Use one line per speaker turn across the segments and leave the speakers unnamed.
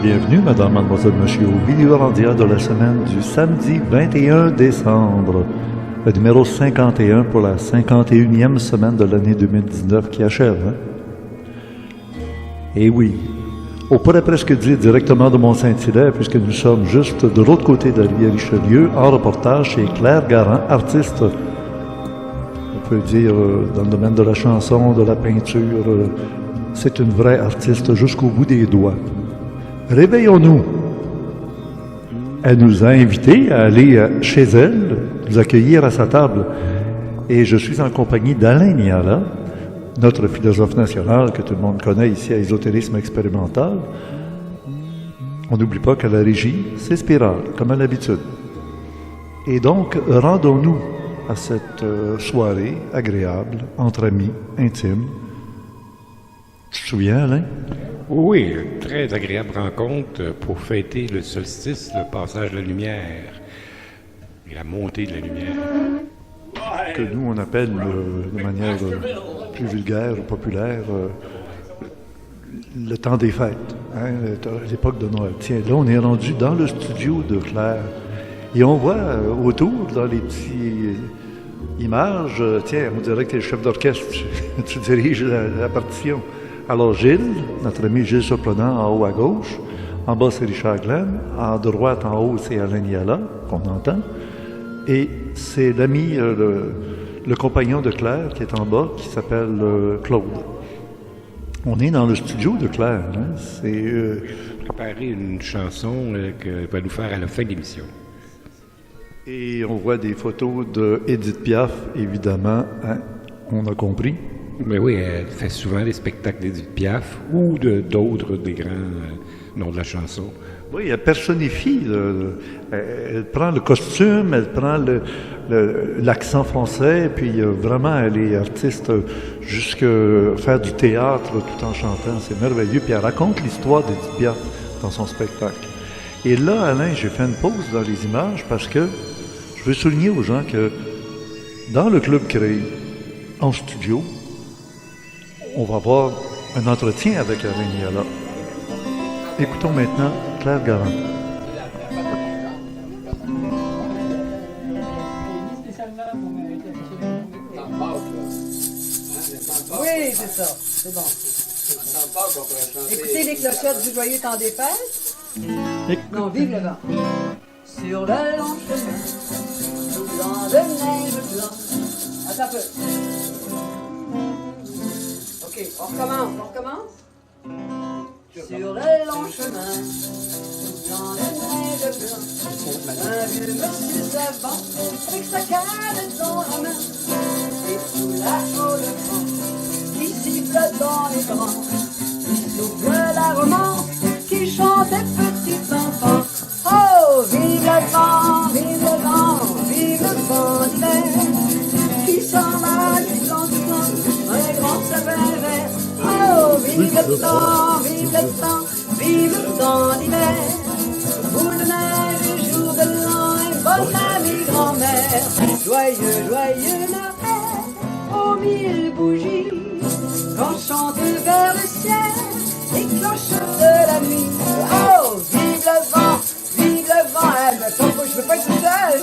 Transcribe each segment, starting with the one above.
Bienvenue, madame, mademoiselle, monsieur, au vidéo rendia de la semaine du samedi 21 décembre. Le numéro 51 pour la 51e semaine de l'année 2019 qui achève. Hein? Et oui, on pourrait presque dire directement de Mont-Saint-Hilaire, puisque nous sommes juste de l'autre côté de la rivière Richelieu, en reportage chez Claire Garand, artiste, on peut dire, dans le domaine de la chanson, de la peinture. C'est une vraie artiste jusqu'au bout des doigts. Réveillons-nous. Elle nous a invités à aller chez elle, nous accueillir à sa table. Et je suis en compagnie d'Alain Niala, notre philosophe national que tout le monde connaît ici à Ésotérisme expérimental. On n'oublie pas qu'à la régie, c'est Spirale, comme à l'habitude. Et donc, rendons-nous à cette soirée agréable, entre amis, intime. Tu te souviens, Alain?
Oui, une très agréable rencontre pour fêter le solstice, le passage de la lumière et la montée de la lumière.
Que nous, on appelle de manière plus vulgaire, populaire, le temps des fêtes, hein, l'époque de Noël. Tiens, là, on est rendu dans le studio de Claire et on voit autour, dans les petites images, tiens, on dirait que tu es le chef d'orchestre, tu diriges la partition. Alors Gilles, notre ami Gilles Surprenant en haut à gauche, en bas c'est Richard Glenn, à droite en haut c'est Alain Niala, qu'on entend, et c'est l'ami, le compagnon de Claire qui est en bas, qui s'appelle Claude. On est dans le studio de Claire, hein? C'est...
Préparer une chanson qu'elle va nous faire à la fin de l'émission.
Et on voit des photos de Edith Piaf, évidemment, hein? On a compris.
Mais oui, elle fait souvent des spectacles d'Edith Piaf ou d'autres des grands noms de la chanson.
Oui, elle personnifie. Elle prend le costume, elle prend l'accent français, puis vraiment, elle est artiste jusque faire du théâtre tout en chantant. C'est merveilleux. Puis elle raconte l'histoire d'Edith Piaf dans son spectacle. Et là, Alain, j'ai fait une pause dans les images parce que je veux souligner aux gens que dans le Club Créé, en studio, on va avoir un entretien avec Alain Niala. Écoutons maintenant Claire Garand.
Oui, c'est ça. C'est bon. Écoutez les clochettes du joyeux temps des fêtes. Non, vive le vent. Sur le long chemin, blanc de neige blanc. Attends un peu. OK, on recommence. Sur le long chemin, dans la neige blanche, un vieux monsieur savant, avec sa canne dans la main, et sous là-haut le vent, qui siffle dans les branches, il souffle la romance, qui chantait petit enfant. Oh, vive le vent, vive le vent, vive le vent d'hiver, qui s'en va du blanc, un grand sapin vert. Oh, vive le temps, vive le temps, vive le temps d'hiver. Boule de neige, jour de l'an, et bonne amie grand-mère. Joyeux, joyeux Noël, aux mille bougies, quand chante vers le ciel les cloches de la nuit. Oh, vive le vent, elle me tombe, je peux pas être seule.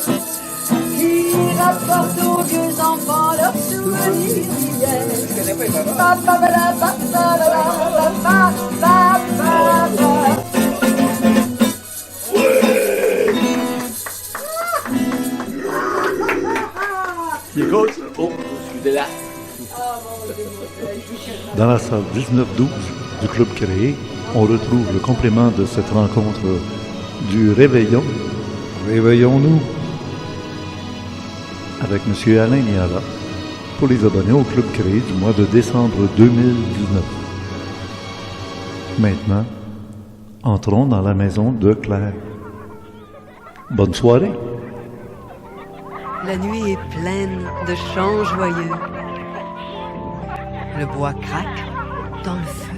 Qui rapporte aux vieux enfants leurs souvenirs d'hier. Je connais pas les
Dans la salle 19-12 du Club Créé, on retrouve le complément de cette rencontre du Réveillon. Réveillons-nous avec M. Alain Niala pour les abonnés au Club Créé du mois de décembre 2019. Maintenant, entrons dans la maison de Claire. Bonne soirée.
La nuit est pleine de chants joyeux. Le bois craque dans le feu.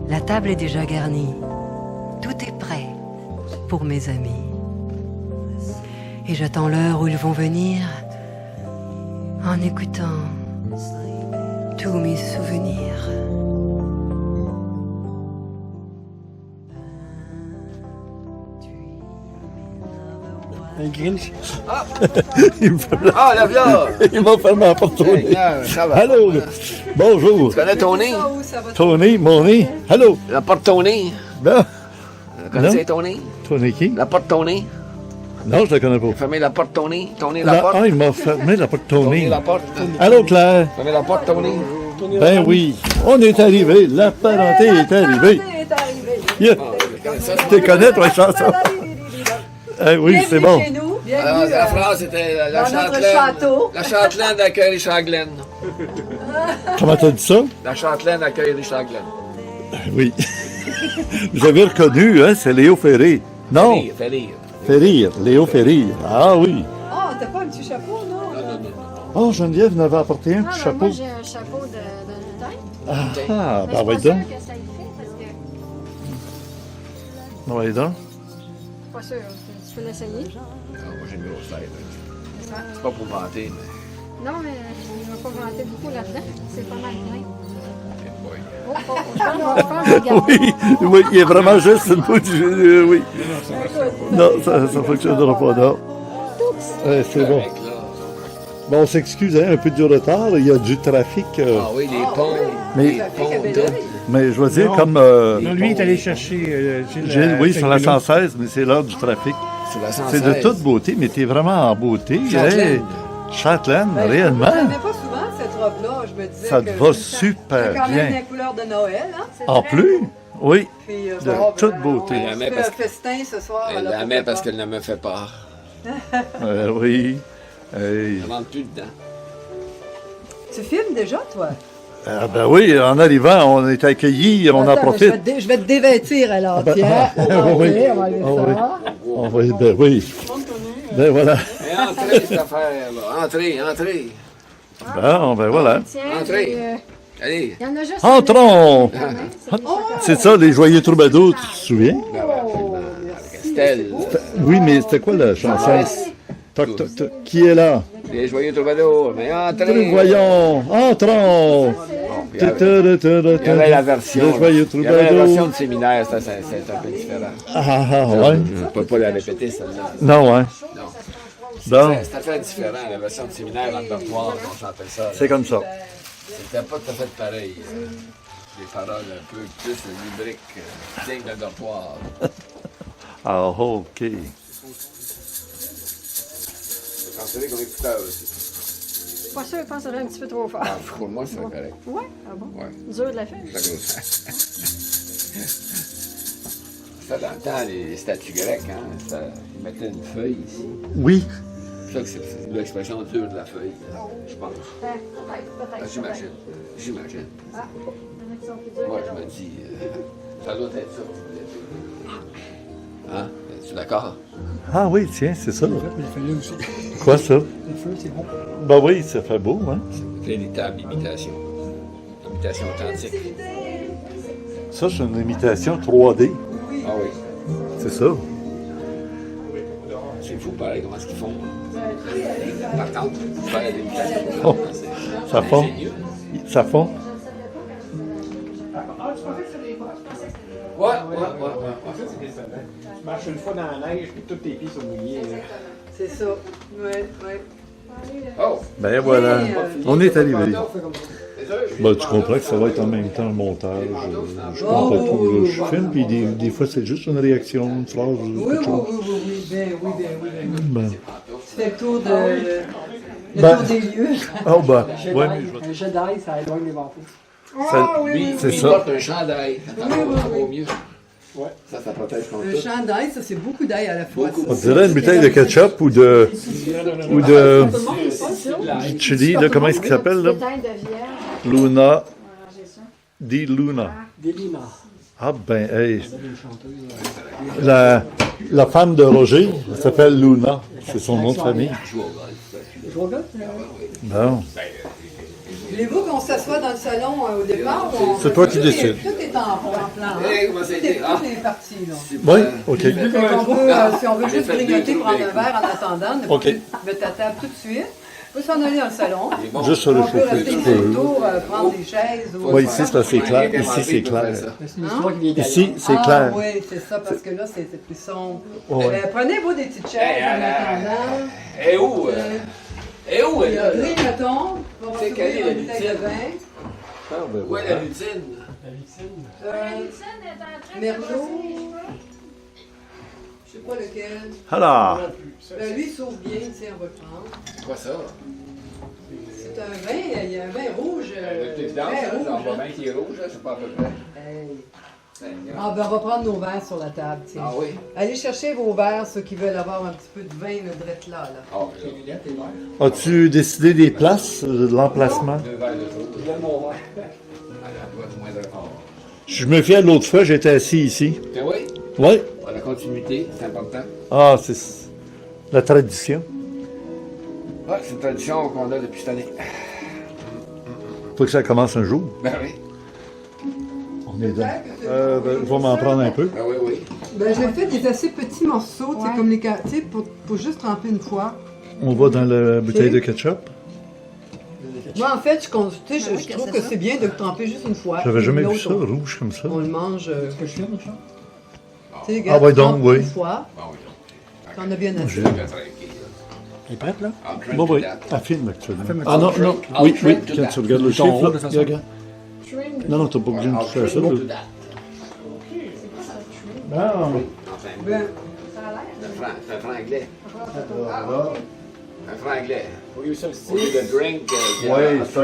La table est déjà garnie. Tout est prêt pour mes amis. Et j'attends l'heure où ils vont venir en écoutant tous mes souvenirs.
Un Grinch.
Il me fait-
Ah, là, là!
il m'a fermé la porte au nez.
Regarde, ça va.
Allô, bonjour.
Tu connais ton nez?
Ça, où ça va?
Tony, mon nez. Allô.
La porte ton nez.
Non.
Tu connais ton nez?
Tony qui?
La porte ton nez.
Non, je la connais pas.
Fermez la porte ton nez. Ton nez, la porte.
Ah, il m'a fermé la porte
Ton nez,
Tony.
la porte.
Allô, Claire.
Fermez la porte ton nez.
Ben oui, on est arrivé. La parenté est arrivée.
est arrivé.
Yeah. Tu connais, toi, chanson? Eh oui, c'est bon.
Bienvenue chez nous.
Alors,
Bienvenue
la phrase, c'était la
dans notre
Châtelaine.
château.
La Châtelaine accueille Richard Glenn.
Comment t'as dit ça?
La Châtelaine accueille Richard Glenn.
Oui. Vous avez reconnu, hein, c'est Léo Ferré. Non,
Fais lire.
Ferrir, Léo Ferrir. Ah oui.
Ah, t'as pas un petit chapeau, non?
Oh, Geneviève m'avait apporté un petit
Ah, ben
chapeau.
moi, j'ai un chapeau de teint.
Ah,
Mais
ben
je
oui
suis pas
donc.
sûre que ça y fait parce que...
Oui donc.
Pas sûr. Tu peux l'essayer.
Ah, moi, j'ai une grosse tête. C'est pas pour vanter, mais.
Non, mais il ne va pas vanter beaucoup là-dedans. C'est pas mal plein.
Oui.
Oh, oh, je pense que regarde.
Oui, oui, il est vraiment juste une bout de... oui. Non, ça ne fonctionnera pas, non. C'est bon.
Avec, là.
Bon, on s'excuse, hein, un peu du retard. Il y a du trafic.
Ah oui, les ponts.
Mais-
Les ponts, tout.
Mais je veux dire,
Non.
comme...
Non, lui, il est allé chercher
Gilles, oui, sur la
Saint-Bruno.
116, mais c'est l'heure du trafic.
C'est la 116.
C'est de toute beauté, mais t'es vraiment en beauté.
Châtelaine.
Hey, Châtelaine,
Ben,
réellement.
Je n'avais pas souvent cette robe-là. Je me disais
Ça te
que
va
c'est
super
quand même
bien.
la couleur de Noël, hein? C'est
En
très
plus, oui,
Puis,
de
bon,
toute
ben,
beauté.
On
Elle la met
fait
parce
un festin ce soir.
Elle
alors
la met
pourquoi
parce
pas?
qu'elle ne me fait pas.
Oui. Hey.
Elle rentre plus dedans.
Tu filmes déjà, toi?
Ah ben oui, en arrivant, on est accueillis, on en
Attends,
profite.
je vais te dévêtir alors, tiens.
oui.
Ok, on va aller
Ah oui.
ça.
On va, ben oui. Ben voilà.
Et entrez, cette affaire-là. Entrez, entrez.
Bon, ben voilà.
Tiens,
Entrez.
puis,
Allez.
il y en a juste...
Entrons!
C'est des chocolats.
C'est ça, les joyeux troubadours, tu te souviens?
Ben ouais, absolument. Avec Estelle.
Oui, mais c'était quoi la chanson? Toc, toc, toc. Qui est là?
Les joyeux troubadours. Mais entrez.
Voyons, entrons!
Il y avait la version.
Les joyeux
Il y avait la version
troubadours.
de séminaire, c'est un peu différent.
Ah, ouais.
On ne peut pas la répéter, celle-là.
Non, hein?
Non.
Bon,
C'était très différent, la version de séminaire en dortoir, on chantait ça.
c'est comme ça.
C'était pas tout à fait pareil. Des paroles un peu plus lubriques, dignes de dortoir.
Ah, OK.
Quand c'est comme écouteur aussi.
Pas sûr, je pense que ça serait un petit peu trop fort.
Ah, pour moi, c'est correct.
Ouais? Ah bon?
Ouais.
Dur de la faire.
La grosse. Ça, dans le temps, les statues grecques, hein, ils mettaient une feuille ici.
Oui.
C'est ça que c'est l'expression dure de la feuille, je pense.
Peut-être.
J'imagine. J'imagine. Moi, je me dis, ça doit être ça. Hein? Es-tu d'accord?
Ah oui, tiens, c'est ça.
Il fait là aussi.
Quoi ça?
Le feu, c'est bon.
Ben oui, ça fait beau, hein?
Véritable imitation. Imitation authentique.
Ça, c'est une imitation 3D.
Ah oui.
C'est ça.
C'est fou, pareil, comment est-ce qu'ils font. Par contre, faire l'imitation.
Oh, ça fond.
ingénieux.
Ça fond.
Ouais.
Tu marches une fois dans la neige, puis tous tes pieds sont mouillés.
C'est ça. Oui, oui.
Oh!
Ben voilà. On est arrivé.
Désolé,
Ben, tu comprends que ça va être en même temps le montage. Je comprends pas tout. Là. Je filme, puis des fois, c'est juste une réaction, une phrase,
Oui,
quelque
oui,
chose.
oui, bien, oui, bien, oui, bien.
Ben.
Tu fais le tour, le
Ben.
tour des lieux.
Oh, ben. Ouais, mais je vais-
Un Jedi, ça éloigne les vampires.
ça-
Lui,
c'est
il
ça.
porte un chandail. Ça vaut mieux.
Ouais.
Ça protège contre
Un
tout.
chandail, ça, c'est beaucoup d'ail à la fois.
Beaucoup.
On dirait une bouteille de ketchup ou de du chili, là, comment est-ce qu'il s'appelle, là?
Teint de vierge.
Luna,
Arranger ça.
di Luna.
Délina.
Ah ben, hey. La femme de Roger, elle s'appelle Luna. C'est son nom de famille.
Je vois là.
Bon.
Voulez-vous qu'on s'assoit dans le salon au départ?
C'est toi qui décides.
Tout est en plan.
Hey, comment ça a été? Ah,
Tout est parti, là.
Oui, OK.
Fait qu'on peut, si on veut juste
fait
grignoter,
deux
prendre un
tours
verre en attendant,
OK.
mettre ta table tout de suite. On peut s'en aller dans le salon.
Il est bon.
Juste sur
On
le
peut
chauffer un
rester
petit
ici
peu.
autour, prendre des chaises. ou-
Oui, ici, c'est assez clair.
Rien
Ici, c'est
qu'à manger,
clair.
il peut faire ça.
C'est une histoire qui vient d'ailleurs.
Ici, c'est
Ah
clair.
oui, c'est ça, parce que là, c'est plus sombre.
Ouais.
Prenez-vous des petites chaises en attendant.
Et où? Et où
Il
elle
y a
là?
gris, mettons. On va
C'est
s'ouvrir
quelle est la
une bouteille de
lutine?
vin.
Où est la lutine?
Merlot. Je sais pas lequel.
Alors,
Lui s'ouvre bien, tiens, on va le prendre.
C'est quoi ça?
C'est un vin, il y a un vin rouge.
C'est évident,
très
ça.
rouge,
On voit
hein.
bien qu'il est rouge, là, je sais pas à peu près.
Hey.
Seigneur.
Ah, ben on va prendre nos verres sur la table, tiens.
Ah oui?
Allez chercher vos verres, ceux qui veulent avoir un petit peu de vin, le drette là.
Ah,
Les lunettes et verres.
as-tu décidé des places, de l'emplacement?
deux verres de jour.
Je donne mon verre.
Elle doit être moins de fort.
Je me fiais l'autre fois, j'étais assis ici.
Ben oui,
Oui.
la continuité, c'est important.
Ah, c'est la tradition.
Ouais, c'est une tradition qu'on a depuis cette année.
Faut que ça commence un jour.
Ben oui.
On est dedans. Je vais m'en prendre un peu.
Ben oui, oui.
Ben, j'ai fait des assez petits morceaux, tu sais, comme les tu sais, pour juste tremper une fois.
On va dans la bouteille de ketchup.
Moi, en fait, je trouve
c'est
que
ça.
c'est bien de le tremper juste une fois.
J'avais
Puis
jamais vu
l'autre,
ça, rouge comme ça.
On le mange,
Que je filme, ça?
tu sais,
Ah ouais, donc,
trempe
oui.
une fois,
Bon, oui.
t'en as bien assez.
J'ai-
Elle est prête, là?
Bon, oui, elle filme actuellement.
Filme
Ah non,
actuellement.
non,
I'll
oui, oui,
drink to
quand
that.
tu regardes le
Ton
chiffre,
rôle, de
là,
toute façon.
regarde.
Trim.
Non, non, t'as pas besoin de faire ça. là.
C'est quoi ça, trim?
Non.
Ben,
Ça a l'air.
C'est un franglais.
Voilà.
Un franglais.
Oui, ça,
Au lieu de drink,
Oui, ça,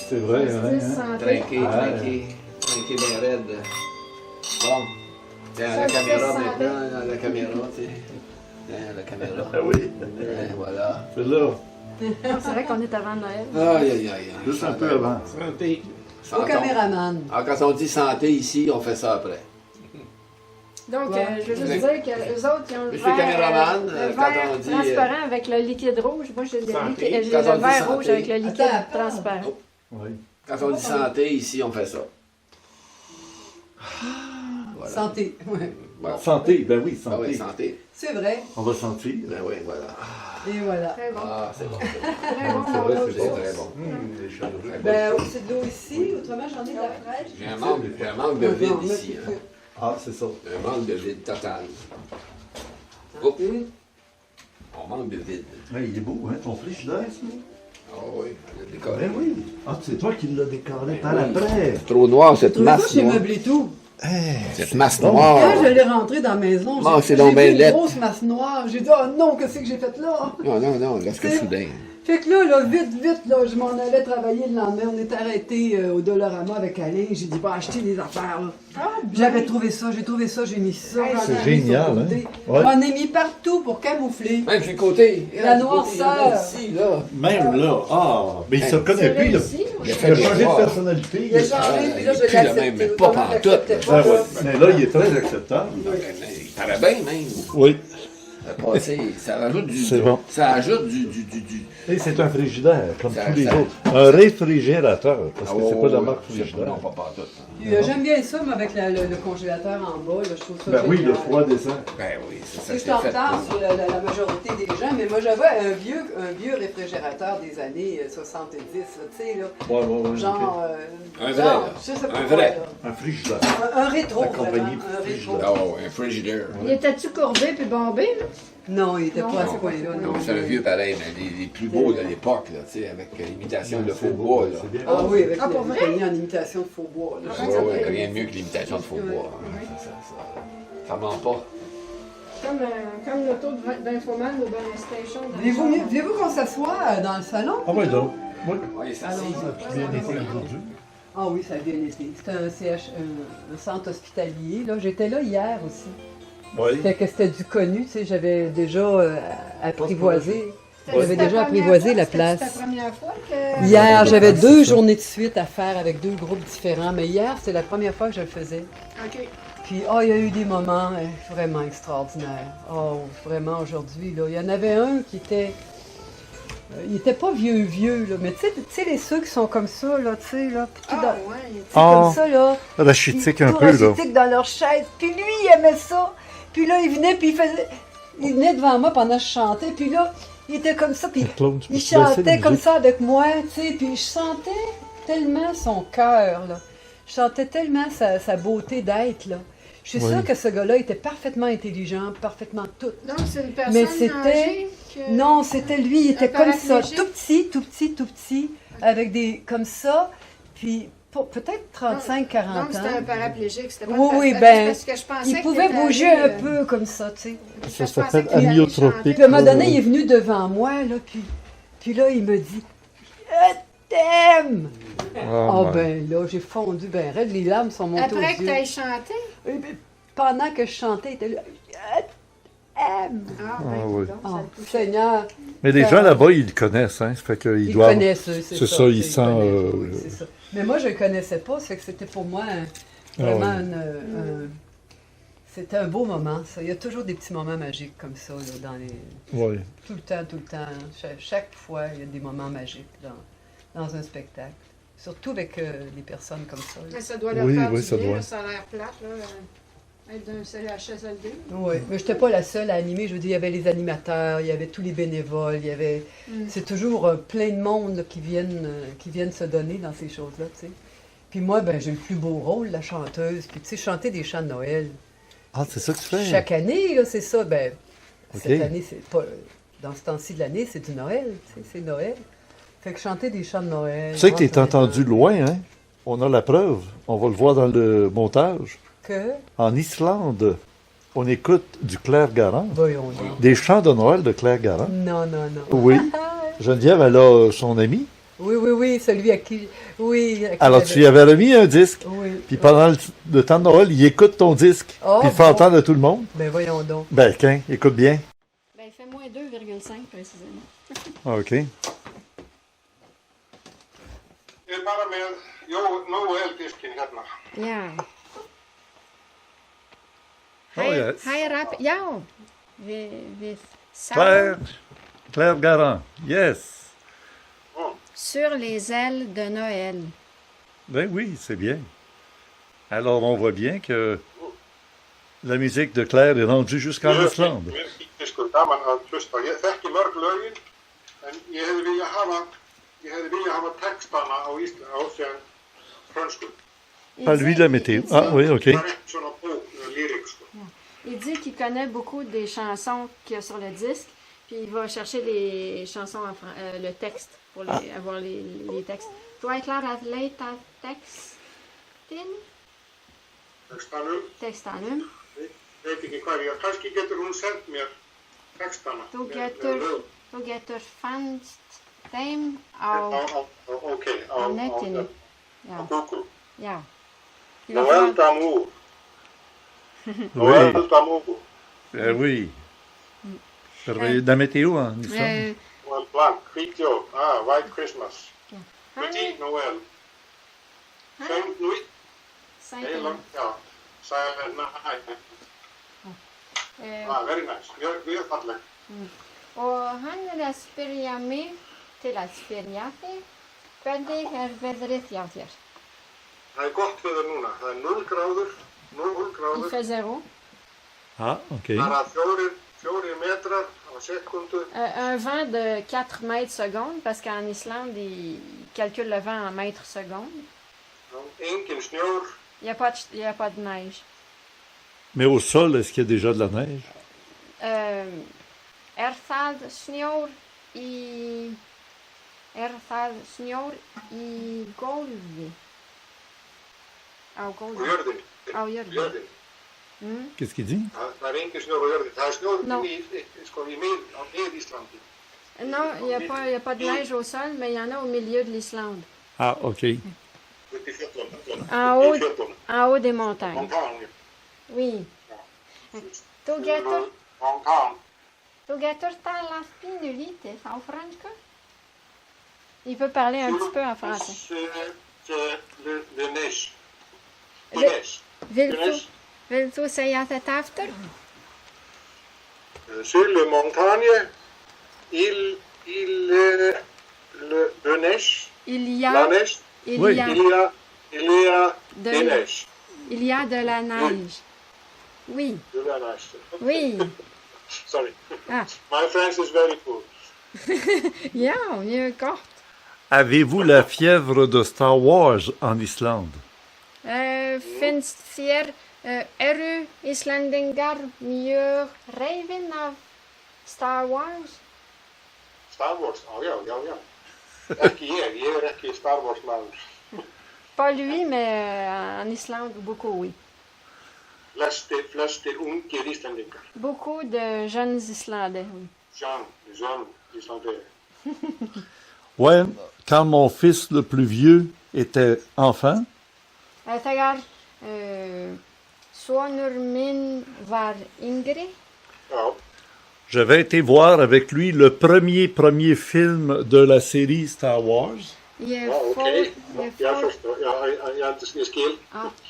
c'est vrai. hein,
Solstice,
hein.
santé.
trinquer,
Ouais.
trinquer bien raide. Bon. Tiens, la
Solstice,
caméra
santé.
maintenant, la caméra, tu sais. Tiens, la caméra.
Ah oui,
Voilà.
c'est là.
C'est vrai qu'on est avant Noël.
Aïe, aïe, aïe.
Juste un peu avant.
Santé.
au caméraman.
Alors, quand on dit santé ici, on fait ça après.
Donc,
Ouais.
je veux juste dire que les autres, ils ont le
Monsieur
verre,
caméraman,
le
quand
verre
on dit,
transparent avec le liquide rouge. Moi, j'ai le,
Santé.
j'ai
Quand on
le
dit
verre
santé.
rouge avec le liquide
Attends,
transparent.
Oui.
Quand on dit santé ici, on fait ça. Voilà.
Santé, ouais.
Bon.
Santé, ben oui,
Ah oui,
santé.
santé.
C'est vrai.
On va sentir.
Ben oui, voilà.
Et voilà.
Très bon.
Ah, c'est bon.
Très bon.
C'est vrai,
pour
c'est
C'est
l'autre
très
sauce.
bon.
Ben, c'est de l'eau ici, autrement j'en ai de la fraîche.
J'ai un manque de vide
Non,
ici. Hein.
Ah, c'est ça.
Un manque de vide total. Oups. On manque de vide.
Ouais, il est beau, hein, ton frigidaire, ça?
Ah oui, on a décoré.
Ben oui. Ah, c'est toi qui l'as décoré par après.
Trop noir, cette
Trouvez ça,
masse
j'ai
noire.
meublé tout.
Cette masse
Bon.
noire.
Quand je l'ai rentré dans la maison,
Ah,
j'ai
c'est
j'ai
donc
vu
ben
une
lettre.
grosse masse noire. J'ai dit, oh non, qu'est-ce que j'ai fait là?
Non, non, non, laisse que
C'est-
soudain.
Fait que là, vite, là, je m'en allais travailler le lendemain. On était arrêté au Dollarama avec Alain. J'ai dit, va acheter des affaires, là. J'avais trouvé ça, j'ai mis ça.
Hey,
j'en ai
c'est
mis
génial,
sur le
hein?
côté.
Ouais.
J'en ai mis partout pour camoufler.
Même sur le côté.
La
Du côté, il y en a
noirceur.
Ici, là.
Même là. Ah, mais il se reconnaît
C'est
plus, là.
réussi.
Il a
Il
fait
a
des
changé de
noirs.
personnalité.
Il a changé, puis là, je
il
l'ai
pue le
accepté.
même, mais pas
Autrement, je
pantoute.
l'acceptais
Ah
pas,
ouais.
là.
Mais là, il est très acceptable.
Il paraît bien, même.
Oui.
Ça rajoute du.
C'est bon.
Ça ajoute du.
Et c'est un frigidaire, comme
Ça-
tous les
ça-
autres. Un réfrigérateur, parce que
Ah,
c'est
ouais,
pas de la
ouais,
marque
c'est-
frigidaire.
Non, pas pantoute.
Puis, j'aime bien ça, mais avec le congélateur en bas, là, je trouve ça
Ben oui,
génial.
le froid descend.
Ben oui, c'est
Tu
ça.
sais, je suis en retard sur la majorité des gens, mais moi j'avais un vieux réfrigérateur des années 70, là, tu sais, là.
Ouais,
Genre.
Un vrai,
genre,
là.
je sais pas
Un
quoi,
vrai.
là.
Un frigidaire.
Un rétro,
La compagnie
vraiment, un rétro.
Ah ouais, un frigidaire.
Il était-tu courbé puis bombé, là?
Non, il était
Non,
pas à ce
non,
point-là,
Non,
non.
c'est un vieux pareil, mais les plus beaux de l'époque, là, tu sais, avec l'imitation de faux bois, là.
C'est bien.
Ah oui, avec
Ah,
la
pour vrai?
compagnie en imitation de faux bois, là.
Ah,
Ouais,
ça
ouais,
fait-
rien de mieux que l'imitation de faux bois. hein. Ça ment pas.
Comme l'auto d'Infoman ou dans la station. dans le
Voulez-vous
char.
voulez-vous qu'on s'assoie dans le salon?
Ah ouais, donc. Oui.
Oui, ça
Allons-y.
Ça a bien été aujourd'hui.
Ah oui, ça a bien été. C'est un centre hospitalier. Là. J'étais là hier aussi.
Oui.
Fait que c'était du connu, tu sais, j'avais déjà apprivoisé.
C'était
J'avais
ta
déjà
première
apprivoisé
fois?
la
C'était
place.
ta première fois que...
Hier, j'avais
Ouais, c'est
2
ça.
journées de suite à faire avec 2 groupes différents, mais hier, c'était la première fois que je le faisais.
OK.
Puis, il y a eu des moments vraiment extraordinaires. Oh, vraiment, aujourd'hui, là. Il y en avait un qui était... il était pas vieux, là, mais tu sais, les ceux qui sont comme ça, là, tu sais, là, puis
Ah,
dans-
ouais.
tu sais,
Ah.
comme ça, là.
Rachitique un
tout
peu, là.
rachitique dans leur chaise. Puis lui, il aimait ça. Puis là, il venait, puis il venait devant moi pendant que je chantais. Puis là, Il était comme ça, puis
Claude, tu peux
il
te baisser
chantait
la
comme
musique?
ça avec moi, tu sais, puis je sentais tellement son cœur, là. Je sentais tellement sa beauté d'être, là. Je suis
Oui.
sûre que ce gars-là était parfaitement intelligent, parfaitement tout.
Donc, c'est une personne
Mais c'était...
âgée que...
Non, c'était lui, il était
Un
comme ça,
paraplégique?
tout petit, avec des... comme ça, puis peut-être 35-40
Donc, c'était un
ans.
paraplégique, c'était pas
Oui,
une
oui,
personne-
ben,
parce que je pensais
Il
que
pouvait
t'étais
bouger
allé,
un peu comme ça, tu sais.
parce que
Ça
je pensais
s'appelle
que t'étais allé
amyotropique.
chanter.
Puis à un moment donné, il est venu devant moi, là, puis là, il me dit « Je t'aime! » Oh ben là, j'ai fondu, ben raide, les larmes sont montées
Après
aux
que
yeux.
tu aies chanté?
Et ben, pendant que je chantais, il était là « Je t'aime!
Ah,
Ah,
ben,
oui.
donc, »
Oh,
ça le touchait.
Seigneur,
Mais les gens là-bas, ils le connaissent, hein. Ça fait qu'ils
il
doivent...
connaît ça,
c'est ça, il
tu sais,
sent,
connaît, oui, c'est ça. Mais moi, je le connaissais pas, ça fait que c'était pour moi vraiment c'était un beau moment, ça. Il y a toujours des petits moments magiques comme ça, là, dans les...
Oui.
Tout le temps. Chaque fois, il y a des moments magiques dans un spectacle. Surtout avec des personnes comme ça. là.
Mais ça doit leur
Oui,
faire
oui,
du
ça
bien,
doit.
là, ça a l'air plate, là, être d'un CHSLD.
Oui, mais je n'étais pas la seule à animer. Je veux dire, il y avait les animateurs, il y avait tous les bénévoles, il y avait... C'est toujours plein de monde là, qui viennent se donner dans ces choses-là, tu sais. Puis moi, ben, j'ai le plus beau rôle, la chanteuse. Puis tu sais, chanter des chants de Noël.
Ah, c'est ça que tu fais?
Chaque année, là, c'est ça. Ben,
Ok.
cette année, c'est pas... Dans ce temps-ci de l'année, c'est du Noël, tu sais, c'est Noël. Fait que chanter des chants de Noël...
Tu sais que tu es
rentrer
entendu
dedans.
loin, hein? On a la preuve. On va le voir dans le montage.
Que...
En Islande, on écoute du Claire Garant.
Voyons donc.
Des chants de Noël de Claire Garant.
Non.
Oui. Geneviève, elle a son ami.
Oui, celui à qui... Oui, à qui
Alors,
j'avais-
tu lui avais remis un disque.
Oui.
Puis pendant le temps de Noël, il écoute ton disque.
Oh,
Puis il fait
bon.
entendre à tout le monde.
Ben voyons donc.
Ben, quand? Écoute bien.
Ben, il fait moins 2,5 précisément.
Ah, OK.
Ég er bara með Noel-diskin hérna.
Ja.
Oh, yes.
Hej, rap. Ja. Við
Claire. Claire Garant. Yes.
Sur les ailes de Noël.
Ben oui, c'est bien. Alors, on voit bien que la musique de Claire est rendue jusqu'en Islande.
Mér þykir sko gaman að hlusta. Ég þekki mörg lögin, en ég hefði viljað hafa textana á síðan frönsku.
Pas lui la météo. Ah oui, OK.
Það er ekki svona bók, lyrik sko.
Il dit qu'il connaît beaucoup des chansons qu'il y a sur le disque, puis il va chercher les chansons, le texte, pour avoir les textes. Þú ætlar að leita textanum.
Veit ekki hvað ég, kannski getur hún sendt mér textana.
Þú
með lög.
getur fannst þeim á netinu.
Á
Já,
Google.
já.
Noël d'amour.
Oui.
Noël d'amour.
Oui. La météo en Islande.
Noël blanc, hvít jól. White Christmas. Petit Noël. Saint Louis. Heel ja. Silent Night. Very nice. Mjög falleg.
Og hann er að spyrja mig til að spyrja þig, hvernig veðrið hjá þér?
Það er gott veður núna. Það er 0 gráður. 0
Il
gráður.
fait 0.
Ah, OK.
Það er 4 metrar á sekundu.
Un vent de 4 mètres secondes, parce qu'en Islande, ils calculent le vent en mètres secondes.
Engin snjór.
Il n'y a pas de neige.
Mais au sol, est-ce qu'il y a déjà de la neige?
Það snjór í gólfi? Á
Á
gólfi?
jörðinni.
Á jörðinni.
Jörðinni.
Qu'est-ce qu'il dit?
Það er engin snjór á jörðinni. Það er snjór
Non.
á Mið-Íslandi.
Non, il n'y a pas de neige au sol, mais il y en a au milieu de l'Islande.
Ah, OK.
Upp í fjöllunum.
En haut,
Í fjöllunum.
en haut des montagnes.
Montagne.
Oui. Þú getur talað pínulítið á frönsku? Il peut parler un petit peu en français.
Le neige.
Vill þú segja þetta aftur?
Sur le montagne, le neige.
Il y
La
a,
neige.
il
Oui.
y a,
Il y a
de,
des neiges.
il y a de la neige. Oui,
De la neige.
oui.
Sorry.
Ah,
My French is very poor.
Ja, je kort.
Avez-vous la fièvre de Star Wars en Islande?
Finns þér eru Íslendingar mjög hrifin af Star Wars?
Star Wars, já. Ekki ég ekki Star Wars maður.
Pas lui, mais en Islande, beaucoup, oui.
Flestir ungir Íslendingar.
Beaucoup de jeunes Islandais, oui.
Jean Islandais.
Ouais, quand mon fils le plus vieux était enfant,
Þegar sonur minn var yngri,
Já,
j'avais été voir avec lui le premier film de la série Star Wars.
ég
ok.
fór...
Já, först, ég skil.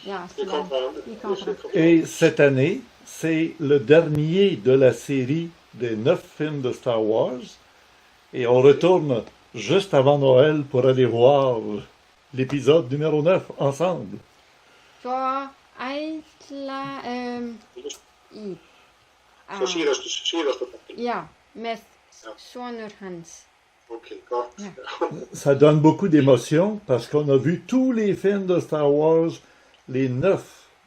Ja,
Ég kom frá.
ég comprends.
Et cette année, c'est le dernier de la série des 9 films de Star Wars. Et on retourne juste avant Noël pour aller voir l'épisode numéro 9 ensemble.
Svo ætla í...
Svo síðastu þáttin.
Já, með sonur hans.
Ok, gott.
Ça donne beaucoup d'émotion parce qu'on a vu tous les films de Star Wars, les 9,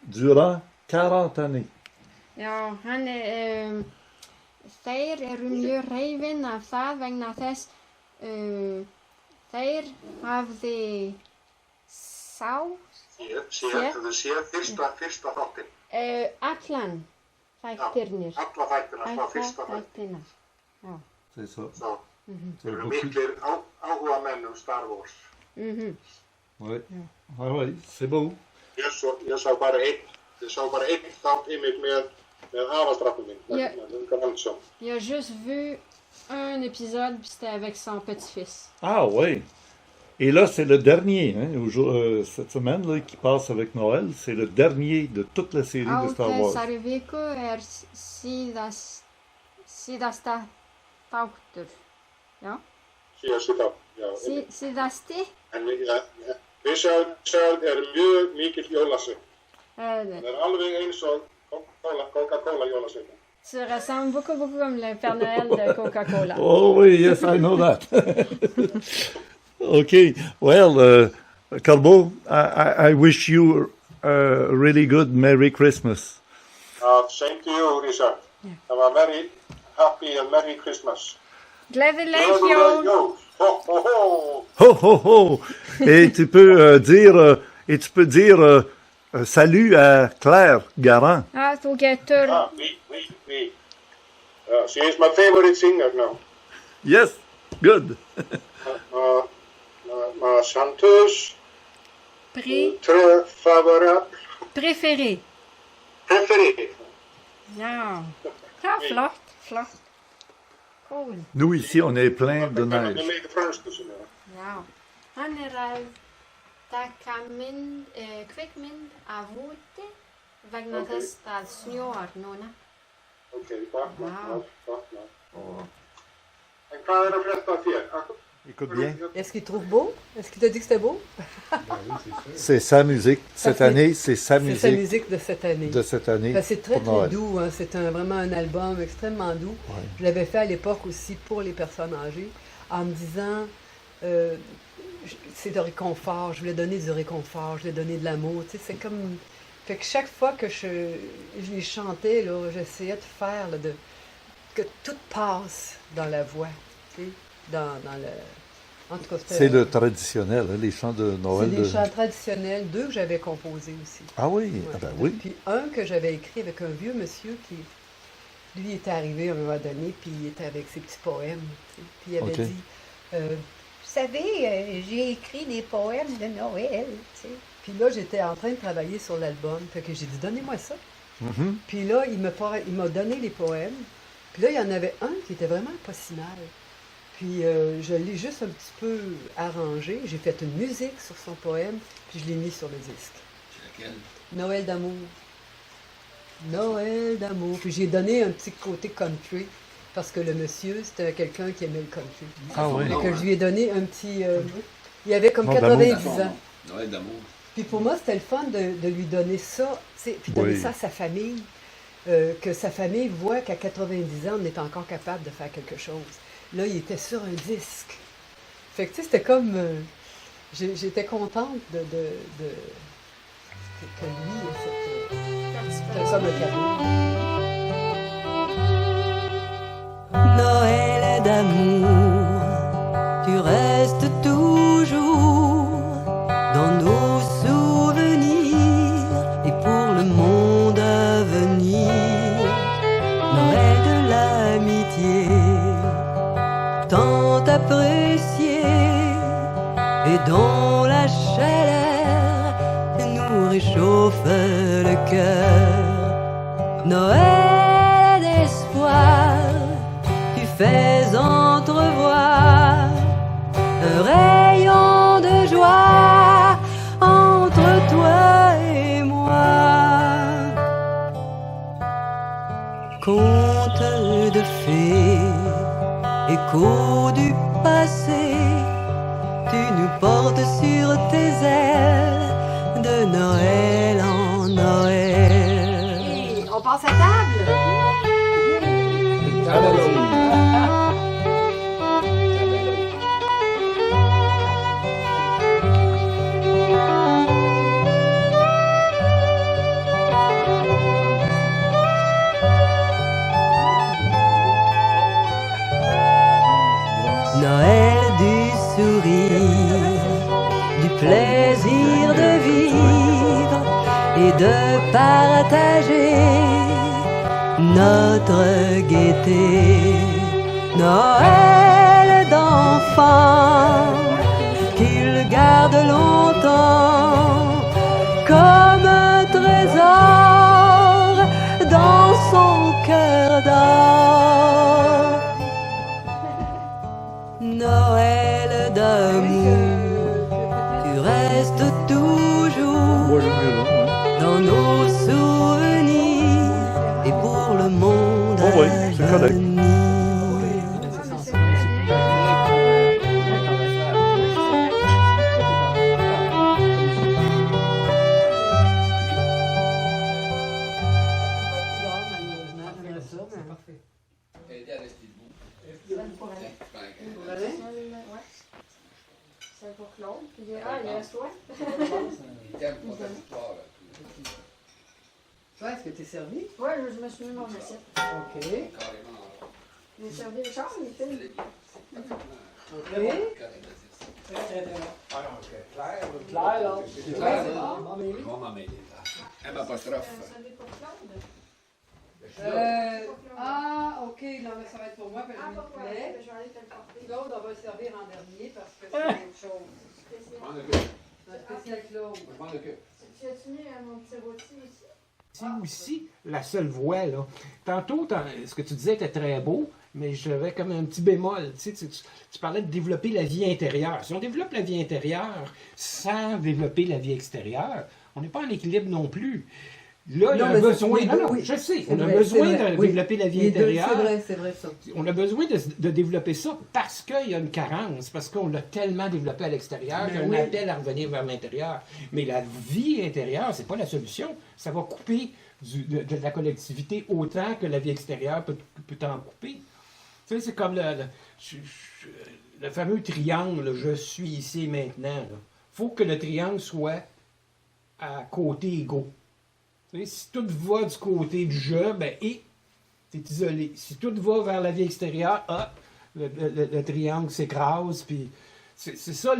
durant 40 années.
Já, hann þeir eru mjög hrifin af það vegna þess þeir hafði
Þú séð fyrsta þáttin.
allan þættirnir.
Alla þættina frá fyrsta þáttin.
Já.
C'est ça.
Svo,
C'est
þeir eru
beaucoup.
miklir áhuga menn Star Wars.
Ouais. Ah ouais, c'est beau.
Ég sá bara einn þátt ymmið með aðalstrafnum minn, með Ungar Hansson.
Il a juste vu un épisode, puis c'était avec son petit-fils.
Ah ouais. Et là, c'est le dernier, hein, cette semaine là, qui passe avec Noël, c'est le dernier de toute la série de Star Wars.
Þessari viku síðasta þáttur. Já?
Síðasti þátt, já.
Síðasti?
En Richard mjög mikill jólasveinn. Það alveg eins og Coca-Cola jólasveinn.
Tu ressembles beaucoup comme le Père Noël de Coca-Cola.
Oh oui, yes, I know that. Okay, well, Carbo, I wish you a really good Merry Christmas.
Same to you, Richard. Have a very happy and Merry Christmas.
Gleðileg jól!
Ho, ho, ho!
Ho, ho, ho! Et tu peux dire salut à Claire Garand.
Þú getur...
Oui. She is my favorite singer now.
Yes, good.
Ma chanteuse très favorable.
Préféré.
Préférée.
Ja. Ja, flott. Cool.
Nous, ici, on est plein de
Það er
neige.
mikið fransku sem er.
Já. Hann að taka kvikmynd af úti vegna þess að snjóar núna.
Ok, gott. En hvað er að frétta af þér?
Écoute bien.
Est-ce qu'il trouve beau? Est-ce qu'il t'a dit que c'était beau?
C'est sa musique. Cette année, c'est sa
C'est sa
musique
musique de cette année.
de cette année.
Ben, c'est très,
pour
très
Noël.
doux. Hein. C'est vraiment un album extrêmement doux.
Ouais.
Je l'avais fait à l'époque aussi pour les personnes âgées, en me disant, c'est de réconfort. Je voulais donner du réconfort, je voulais donner de l'amour. Tu sais, c'est comme... Fait que chaque fois que je les chantais, là, j'essayais de faire, là, que tout passe dans la voix. Tu sais, dans le... En tout cas,
C'est le traditionnel, hein, les chants de
c'est
Noël.
des chants traditionnels, 2 que j'avais composés aussi.
Ah oui,
Ouais.
ah ben oui.
Puis un que j'avais écrit avec un vieux monsieur qui, lui, était arrivé à un moment donné, puis il était avec ses petits poèmes. Tu sais. Puis il avait
Ok.
dit, vous savez, j'ai écrit des poèmes de Noël. Tu sais. Puis là, j'étais en train de travailler sur l'album, fait que j'ai dit, donnez-moi ça.
Mhm.
Puis là, il m'a donné les poèmes. Puis là, il y en avait un qui était vraiment pas si mal. Puis je l'ai juste un petit peu arrangé. J'ai fait une musique sur son poème, puis je l'ai mis sur le disque.
C'est laquelle?
Noël d'amour. Noël d'amour. Puis j'ai donné un petit côté country, parce que le monsieur, c'était quelqu'un qui aimait le country.
Ah oui.
Fait que je lui ai donné un petit... il avait comme
Non,
90
d'amour.
ans.
Noël d'amour.
Puis pour moi, c'était le fun de lui donner ça, tu sais, puis donner
Oui.
ça à sa famille, que sa famille voit qu'à 90 ans, on est encore capable de faire quelque chose. là, il était sur un disque. Fait que, tu sais, c'était comme... j'étais contente que lui ait c'était comme un cadeau.
Noël d'amour, tu restes toujours dans nos souvenirs et pour le monde à venir. Noël de l'amitié, tant apprécié et dont la chaleur nous réchauffe le cœur. Noël d'espoir, tu fais entrevoir un rayon de joie entre toi et moi. Conte de fées, écho du passé, tu nous portes sur tes ailes de Noël en Noël.
Hey, on passe à table.
Noël du sourire, du plaisir de vivre et de partager notre gaieté. Noël d'enfant qu'il garde longtemps comme un trésor dans son cœur d'or. Noël d'amour, tu restes toujours
Moi, j'aime mieux là. Ouais.
dans nos souvenirs et pour le monde
Oh oui,
à
c'est correct.
venir.
Aider à rester debout.
C'est pour Claude. Puis il reste toi.
Il t'aime pas ta victoire.
Toi, est-ce que t'es servi?
Ouais, je me suis mis mon assiette.
OK.
Carrément.
J'ai servi le char, les filles.
OK.
Très, très, très bon. Ah non, c'est clair. Clair, là. C'est clair.
c'est bon.
Bon, mais oui.
Je vais m'en mêler. M apostrophe.
Servi pour Claude.
OK, non, mais ça va être pour moi, puis
Ah,
le
pas pour
plaît.
je vais aller te le porter.
Claude, on va le servir en dernier parce que c'est autre chose.
Je m'en occupe.
Notre spécial Claude.
Je m'en occupe.
Tu as-tu mis mon petit rôti aussi?
C'est aussi la seule voie, là. Tantôt, ce que tu disais était très beau, mais j'avais comme un petit bémol. Tu parlais de développer la vie intérieure. Si on développe la vie intérieure sans développer la vie extérieure, on n'est pas en équilibre non plus. Là, il y a
mais
besoin.
c'est-
Non, non,
oui,
je sais,
c'est
on a
vrai,
besoin
c'est vrai,
de
oui.
développer la vie
Les deux,
intérieure.
c'est vrai ça.
On a besoin de développer ça parce qu'il y a une carence, parce qu'on l'a tellement développé à l'extérieur
Mais
qu'on
oui.
appelle à revenir vers l'intérieur. Mais la vie intérieure, c'est pas la solution. Ça va couper de la collectivité autant que la vie extérieure peut t'en couper. Tu sais, c'est comme le fameux triangle, je suis ici et maintenant. Il faut que le triangle soit à côté égaux. Tu sais, si tout va du côté du je, ben, t'es isolé. Si tout va vers la vie extérieure, le triangle s'écrase, puis c'est ça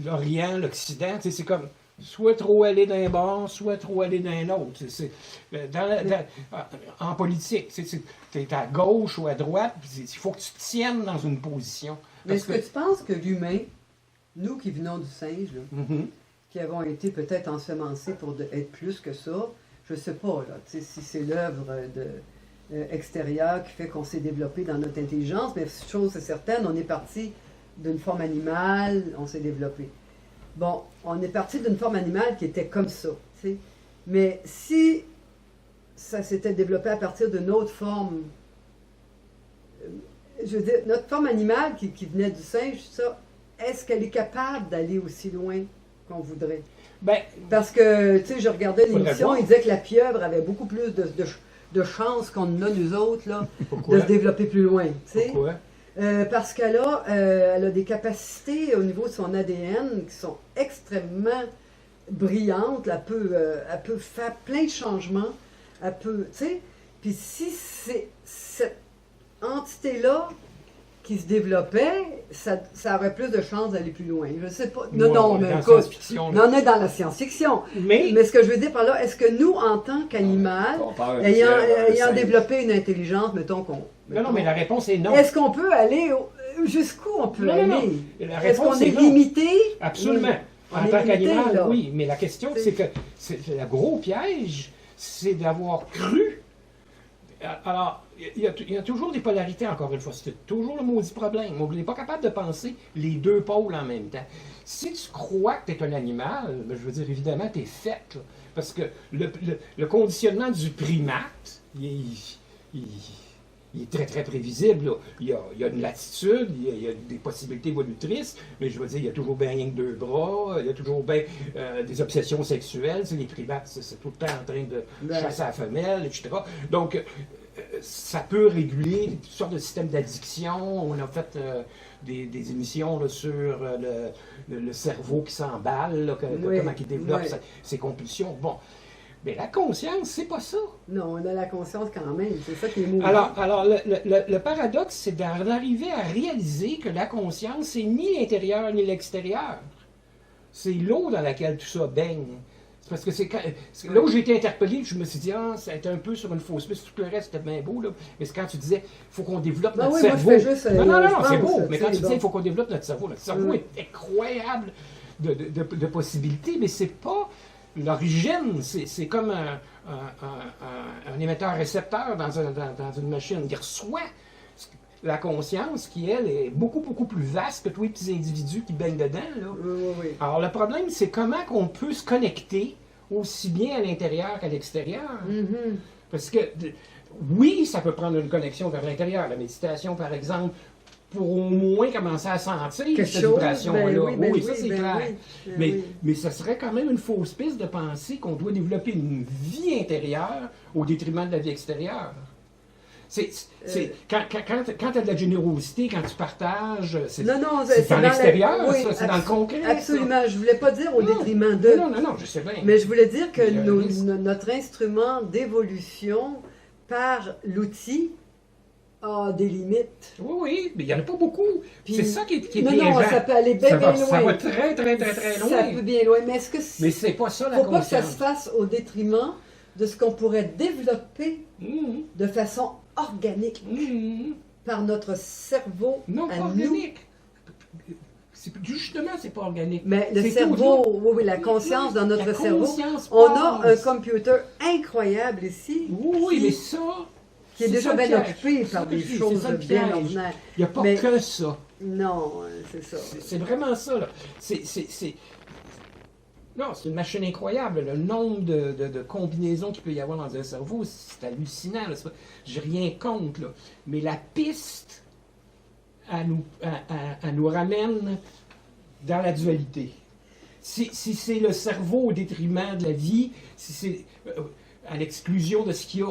l'Orient, l'Occident, tu sais, c'est comme soit trop aller d'un bord, soit trop aller d'un autre. En politique, tu es à gauche ou à droite, il faut que tu te tiennes dans une position.
Mais
Parce
est-ce que tu penses que l'humain, nous qui venons du singe, là,
Mhm.
qui avons été peut-être ensemencés pour être plus que ça, je sais pas, là, tu sais, si c'est l'œuvre extérieure qui fait qu'on s'est développé dans notre intelligence, mais chose est certaine, on est parti d'une forme animale, on s'est développé. Bon, on est parti d'une forme animale qui était comme ça, tu sais. Mais si ça s'était développé à partir d'une autre forme, je veux dire, notre forme animale qui venait du singe, ça, est-ce qu'elle est capable d'aller aussi loin qu'on voudrait?
Ben,
Parce que, tu sais, je regardais
Faudrait
l'émission,
voir.
il disait que la pieuvre avait beaucoup plus de chances qu'on a, nous autres, là,
Pourquoi?
de se développer plus loin, tu sais.
Pourquoi?
Parce qu'elle elle a des capacités au niveau de son ADN qui sont extrêmement brillantes. Elle peut faire plein de changements. Elle peut, tu sais, puis si c'est cette entité-là qui se développait, ça aurait plus de chances d'aller plus loin. Je sais pas. Non,
Ouais,
non,
on est
mais
dans la
écoute,
science-fiction,
on
là.
en est dans la science-fiction.
Mais
Mais ce que je veux dire par là, est-ce que nous, en tant qu'animal,
Compare un
ayant
fièvre à un singe.
développé une intelligence, mettons qu'on...
non, mais la réponse est non.
Est-ce qu'on peut aller... Jusqu'où on peut
Non,
aller?
non, non. La
Est-ce qu'on
réponse
est
est non.
limité?
Absolument.
On
En
est
tant
limité,
qu'animal,
là.
oui. Mais la question, c'est que le gros piège, c'est d'avoir cru. Alors, il y a toujours des polarités, encore une fois. C'est toujours le maudit problème. On n'est pas capable de penser les deux pôles en même temps. Si tu crois que tu es un animal, ben, je veux dire, évidemment, tu es fait. Là. Parce que le conditionnement du primate, il est très, très prévisible. Là. Il y a une latitude, il y a des possibilités évolutrices, mais je veux dire, il y a toujours bien rien que deux bras, il y a toujours bien des obsessions sexuelles. Tu sais, les primates, c'est tout le temps en train de chasser la femelle, etc. Donc, ça peut réguler toutes sortes de systèmes d'addiction. On a fait des émissions là, sur le cerveau qui s'emballe, là,
Oui,
comment il développe
oui.
ses compulsions. Bon. Mais la conscience, c'est pas ça.
Non, on a la conscience quand même. C'est ça qui est mauvais.
Alors le paradoxe, c'est d'arriver à réaliser que la conscience, c'est ni l'intérieur ni l'extérieur. C'est l'eau dans laquelle tout ça baigne. C'est parce que c'est là où j'ai été interpellé, je me suis dit, ça a été un peu sur une fausse piste, tout le reste c'était bien beau, là. Mais c'est quand tu disais, il faut qu'on développe
Ben
notre
oui, moi,
cerveau.
je fais juste,
non,
je
c'est
pense,
beau, mais
tu
quand
sais,
tu disais, il
bon.
faut qu'on développe notre cerveau est incroyable de possibilités, mais c'est pas l'origine, c'est comme un émetteur-récepteur dans une machine. Il reçoit la conscience qui, elle, est beaucoup, beaucoup plus vaste que tous les petits individus qui baignent dedans. Là.
Oui.
Alors, le problème, c'est comment qu'on peut se connecter aussi bien à l'intérieur qu'à l'extérieur.
Mhm.
Parce que, oui, ça peut prendre une connexion vers l'intérieur. La méditation, par exemple, pour au moins commencer à sentir
Quelque
cette
chose,
vibration-là.
ben oui,
ça, c'est
ben
clair.
oui, ben
mais,
oui.
mais ce serait quand même une fausse piste de penser qu'on doit développer une vie intérieure au détriment de la vie extérieure. Quand tu as de la générosité, quand tu partages, c'est
Non,
dans
dans
l'extérieur,
oui,
ça, c'est dans le concret. ça.
Absolument. Je voulais pas dire au détriment de...
Non, je sais bien.
Mais je voulais dire que
Il y a un risque.
notre instrument d'évolution par l'outil a des limites.
Oui, mais il n'y en a pas beaucoup.
Puis-
C'est ça qui est
Non,
piégeant.
ça peut aller bien,
ça
bien
va,
loin.
ça va très, très, très, très loin.
Ça peut bien loin. Mais est-ce que
Mais c'est pas ça la
faut pas que ça
conscience.
se fasse au détriment de ce qu'on pourrait développer
Mhm.
de façon organique
Mhm.
par notre cerveau
Non,
à
pas
nous?
organique. Justement, c'est pas organique.
Mais le
C'est
cerveau,
au-delà.
oui, la conscience dans notre
La
cerveau.
conscience
On a un
passe.
computer incroyable ici.
Oui, mais ça.
qui est
c'est
déjà
ça le
bien
piège.
occupé
C'est
par
ça que
des
je dis,
choses
c'est ça le
bien
piège.
ordinaires.
Il n'y a pas
Mais-
que ça.
Non, c'est ça.
C'est vraiment ça. Là. Non, c'est une machine incroyable. Le nombre de combinaisons qu'il peut y avoir dans un cerveau, c'est hallucinant. Là. J'ai rien contre. Là. Mais la piste, elle nous ramène dans la dualité. Si c'est le cerveau au détriment de la vie, si c'est à l'exclusion de ce qu'il y a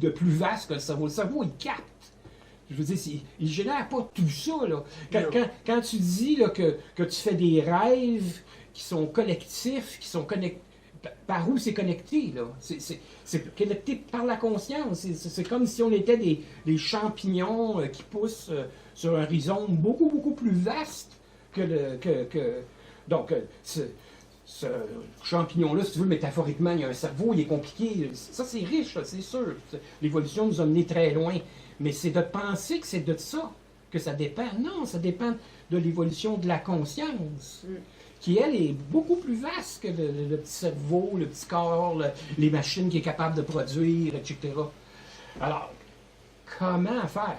de plus vaste que le cerveau, il capte. Je veux dire, il ne génère pas tout ça. Là. Quand tu dis là, que tu fais des rêves qui sont collectifs, qui sont connectés, par où c'est connecté? Là? C'est connecté par la conscience. C'est comme si on était des champignons qui poussent sur un rhizome beaucoup, beaucoup plus vaste donc, ce champignon-là, si tu veux, métaphoriquement, il y a un cerveau, il est compliqué. Ça, c'est riche, là, c'est sûr. L'évolution nous a menés très loin. Mais c'est de penser que c'est de ça que ça dépend. Non, ça dépend de l'évolution de la conscience, qui, elle, est beaucoup plus vaste que le petit cerveau, le petit corps, les machines qu'il est capable de produire, etc. Alors, comment faire?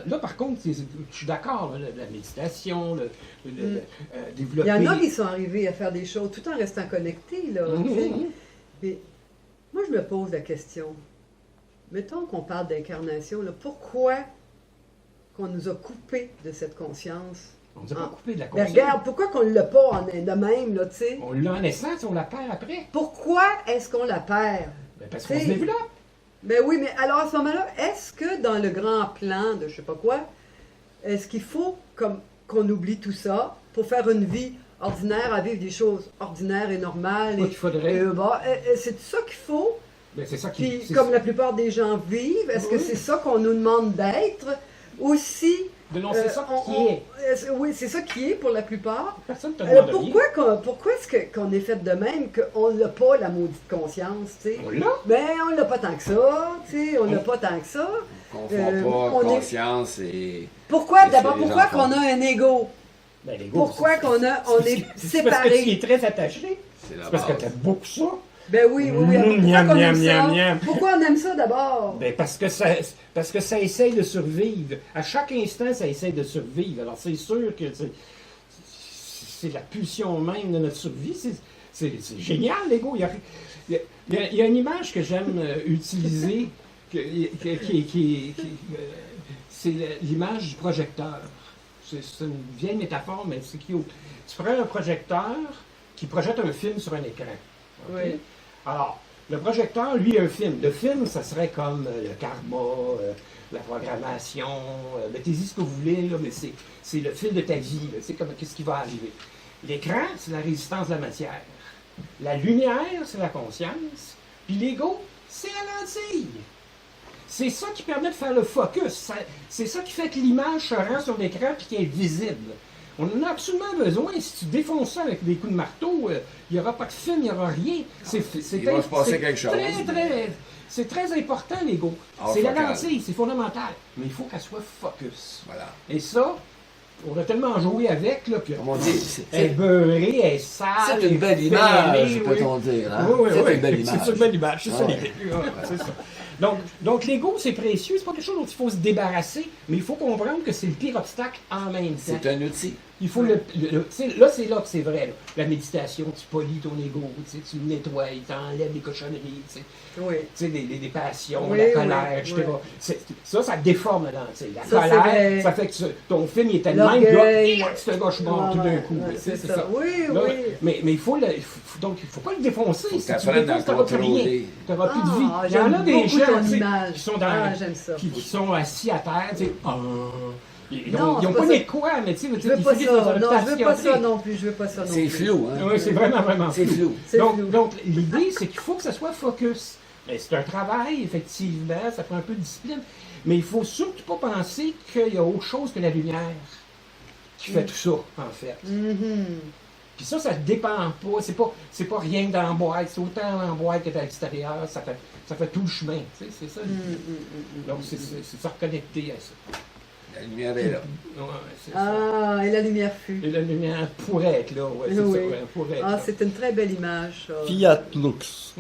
Là, par contre, je suis d'accord, là, la méditation, développer...
Il y en a qui sont arrivés à faire des choses tout en restant connectés. Là, tu sais. Mais moi, je me pose la question. Mettons qu'on parle d'incarnation, là, pourquoi qu'on nous a coupé de cette conscience?
On nous a pas coupé de la
Ben,
conscience.
regarde, pourquoi qu'on ne l'a pas de même, là, tu sais?
On l'a en naissance, on la perd après.
Pourquoi est-ce qu'on la perd?
Ben, parce qu'on se
T'sais,
développe.
Ben oui, mais alors à ce moment-là, est-ce que dans le grand plan de je sais pas quoi, est-ce qu'il faut qu'on oublie tout ça pour faire une vie ordinaire, à vivre des choses ordinaires et normales?
Quoi qu'il faudrait.
C'est ça qu'il faut?
Ben, c'est ça
Puis,
qui...
comme la plupart des gens vivent, est-ce que c'est ça qu'on nous demande d'être? Aussi...
Non, c'est ça qui est.
Oui, c'est ça qui est pour la plupart.
Personne ne te demande rien.
Pourquoi est-ce qu'on est fait de même qu'on n'a pas la maudite conscience, tu sais?
On l'a.
Ben, on l'a pas tant que ça, tu sais, on n'a pas tant que ça.
On confond pas conscience et...
Pourquoi,
et
d'abord,
c'est les
pourquoi
enfants.
qu'on a un ego?
Ben, l'ego,
Pourquoi
c'est-
on est
C'est parce que tu
séparés?
y es très attaché.
C'est la
C'est parce que
base.
tu aimes beaucoup ça.
Ben oui, pourquoi
Miam,
qu'on
miam,
aime
miam,
ça?
miam.
Pourquoi on aime ça d'abord?
Ben parce que ça essaye de survivre. À chaque instant, ça essaye de survivre. Alors c'est sûr que c'est la pulsion même de notre survie. C'est génial, l'ego. Il y a une image que j'aime utiliser, c'est l'image du projecteur. C'est une vieille métaphore, mais c'est cute. Tu prends un projecteur qui projette un film sur un écran. OK?
Oui.
Alors, le projecteur, lui, a un film. Le film, ça serait comme le karma, la programmation, mettez-y ce que vous voulez, là, mais c'est le fil de ta vie, c'est comme qu'est-ce qui va arriver. L'écran, c'est la résistance de la matière. La lumière, c'est la conscience. Puis l'ego, c'est la lentille. C'est ça qui permet de faire le focus. C'est ça qui fait que l'image se rend sur l'écran et qu'elle est visible. On en a absolument besoin. Si tu défonces ça avec des coups de marteau, il n'y aura pas de film, il n'y aura rien.
Il va se passer quelque chose.
C'est très important, l'ego.
Alors,
C'est la
focal.
lentille, c'est fondamental. Mais il faut qu'elle soit focus.
Voilà.
Et ça, on a tellement joué avec, là, que
Comme on dit,
elle est beurrée, elle est sale.
c'est une belle
elle est
image,
fermée,
peut-on dire. Hein?
Oui,
c'est
oui,
une belle
oui.
image.
C'est une belle image, c'est ça
Ouais.
l'idée. Ouais, c'est ça. Donc l'ego, c'est précieux, c'est pas quelque chose dont il faut se débarrasser, mais il faut comprendre que c'est le pire obstacle en même temps.
C'est un outil.
Il faut tu sais, là, c'est là que c'est vrai. Là. La méditation, tu polis ton ego, tu le nettoies, tu enlèves les cochonneries, tu
Oui.
sais, des passions,
Oui,
la colère,
oui,
etc.
oui.
Ça déforme la lentille. La
Ça, c'est
colère,
vrai.
ça fait que ça film il est tellement même,
L'orgueil.
puis là, tu te gauche mort tout d'un coup.
Ouais,
tu sais,
c'est ça. Oui,
Là,
oui.
Mais il faut donc il faut pas le défoncer.
Faut que
Si tu
t'apprennes
le
à
défonces, t'auras plus rien.
contrôler.
T'auras plus de vie.
Ah,
Il y en a
j'aime
des
beaucoup
gens
ton
tu sais,
image.
qui sont dans
Ah, j'aime ça.
qui sont assis à terre, tu sais. Ils
Non,
n'ont
c'est
pas
pas
des
ça.
quoi, mais tu sais,
Je veux
ils
pas
finissent dans
ça.
un
Non,
hôpital
je veux pas ça
psychiatrique.
non plus. Je veux pas ça non
C'est
plus.
flou, hein?
Oui, c'est vraiment
C'est flou.
C'est flou.
Donc l'idée, c'est qu'il faut que ça soit focus. Mais c'est un travail, effectivement, ça prend un peu de discipline. Mais il ne faut surtout pas penser qu'il y a autre chose que la lumière qui fait tout ça, en fait.
Mhm.
Puis ça ne dépend pas. C'est pas rien que dans la boîte. C'est autant dans la boîte que à l'extérieur. Ça fait tout le chemin. Tu sais, c'est ça l'idée. Donc, c'est se reconnecter à ça.
La lumière est là.
Ouais, c'est ça.
Ah, et la lumière fut.
Et la lumière pourrait être là. Ouais, c'est
Oui.
ça. Ouais, pourrait être
Ah,
là.
c'est une très belle image, ça.
Fiat Lux.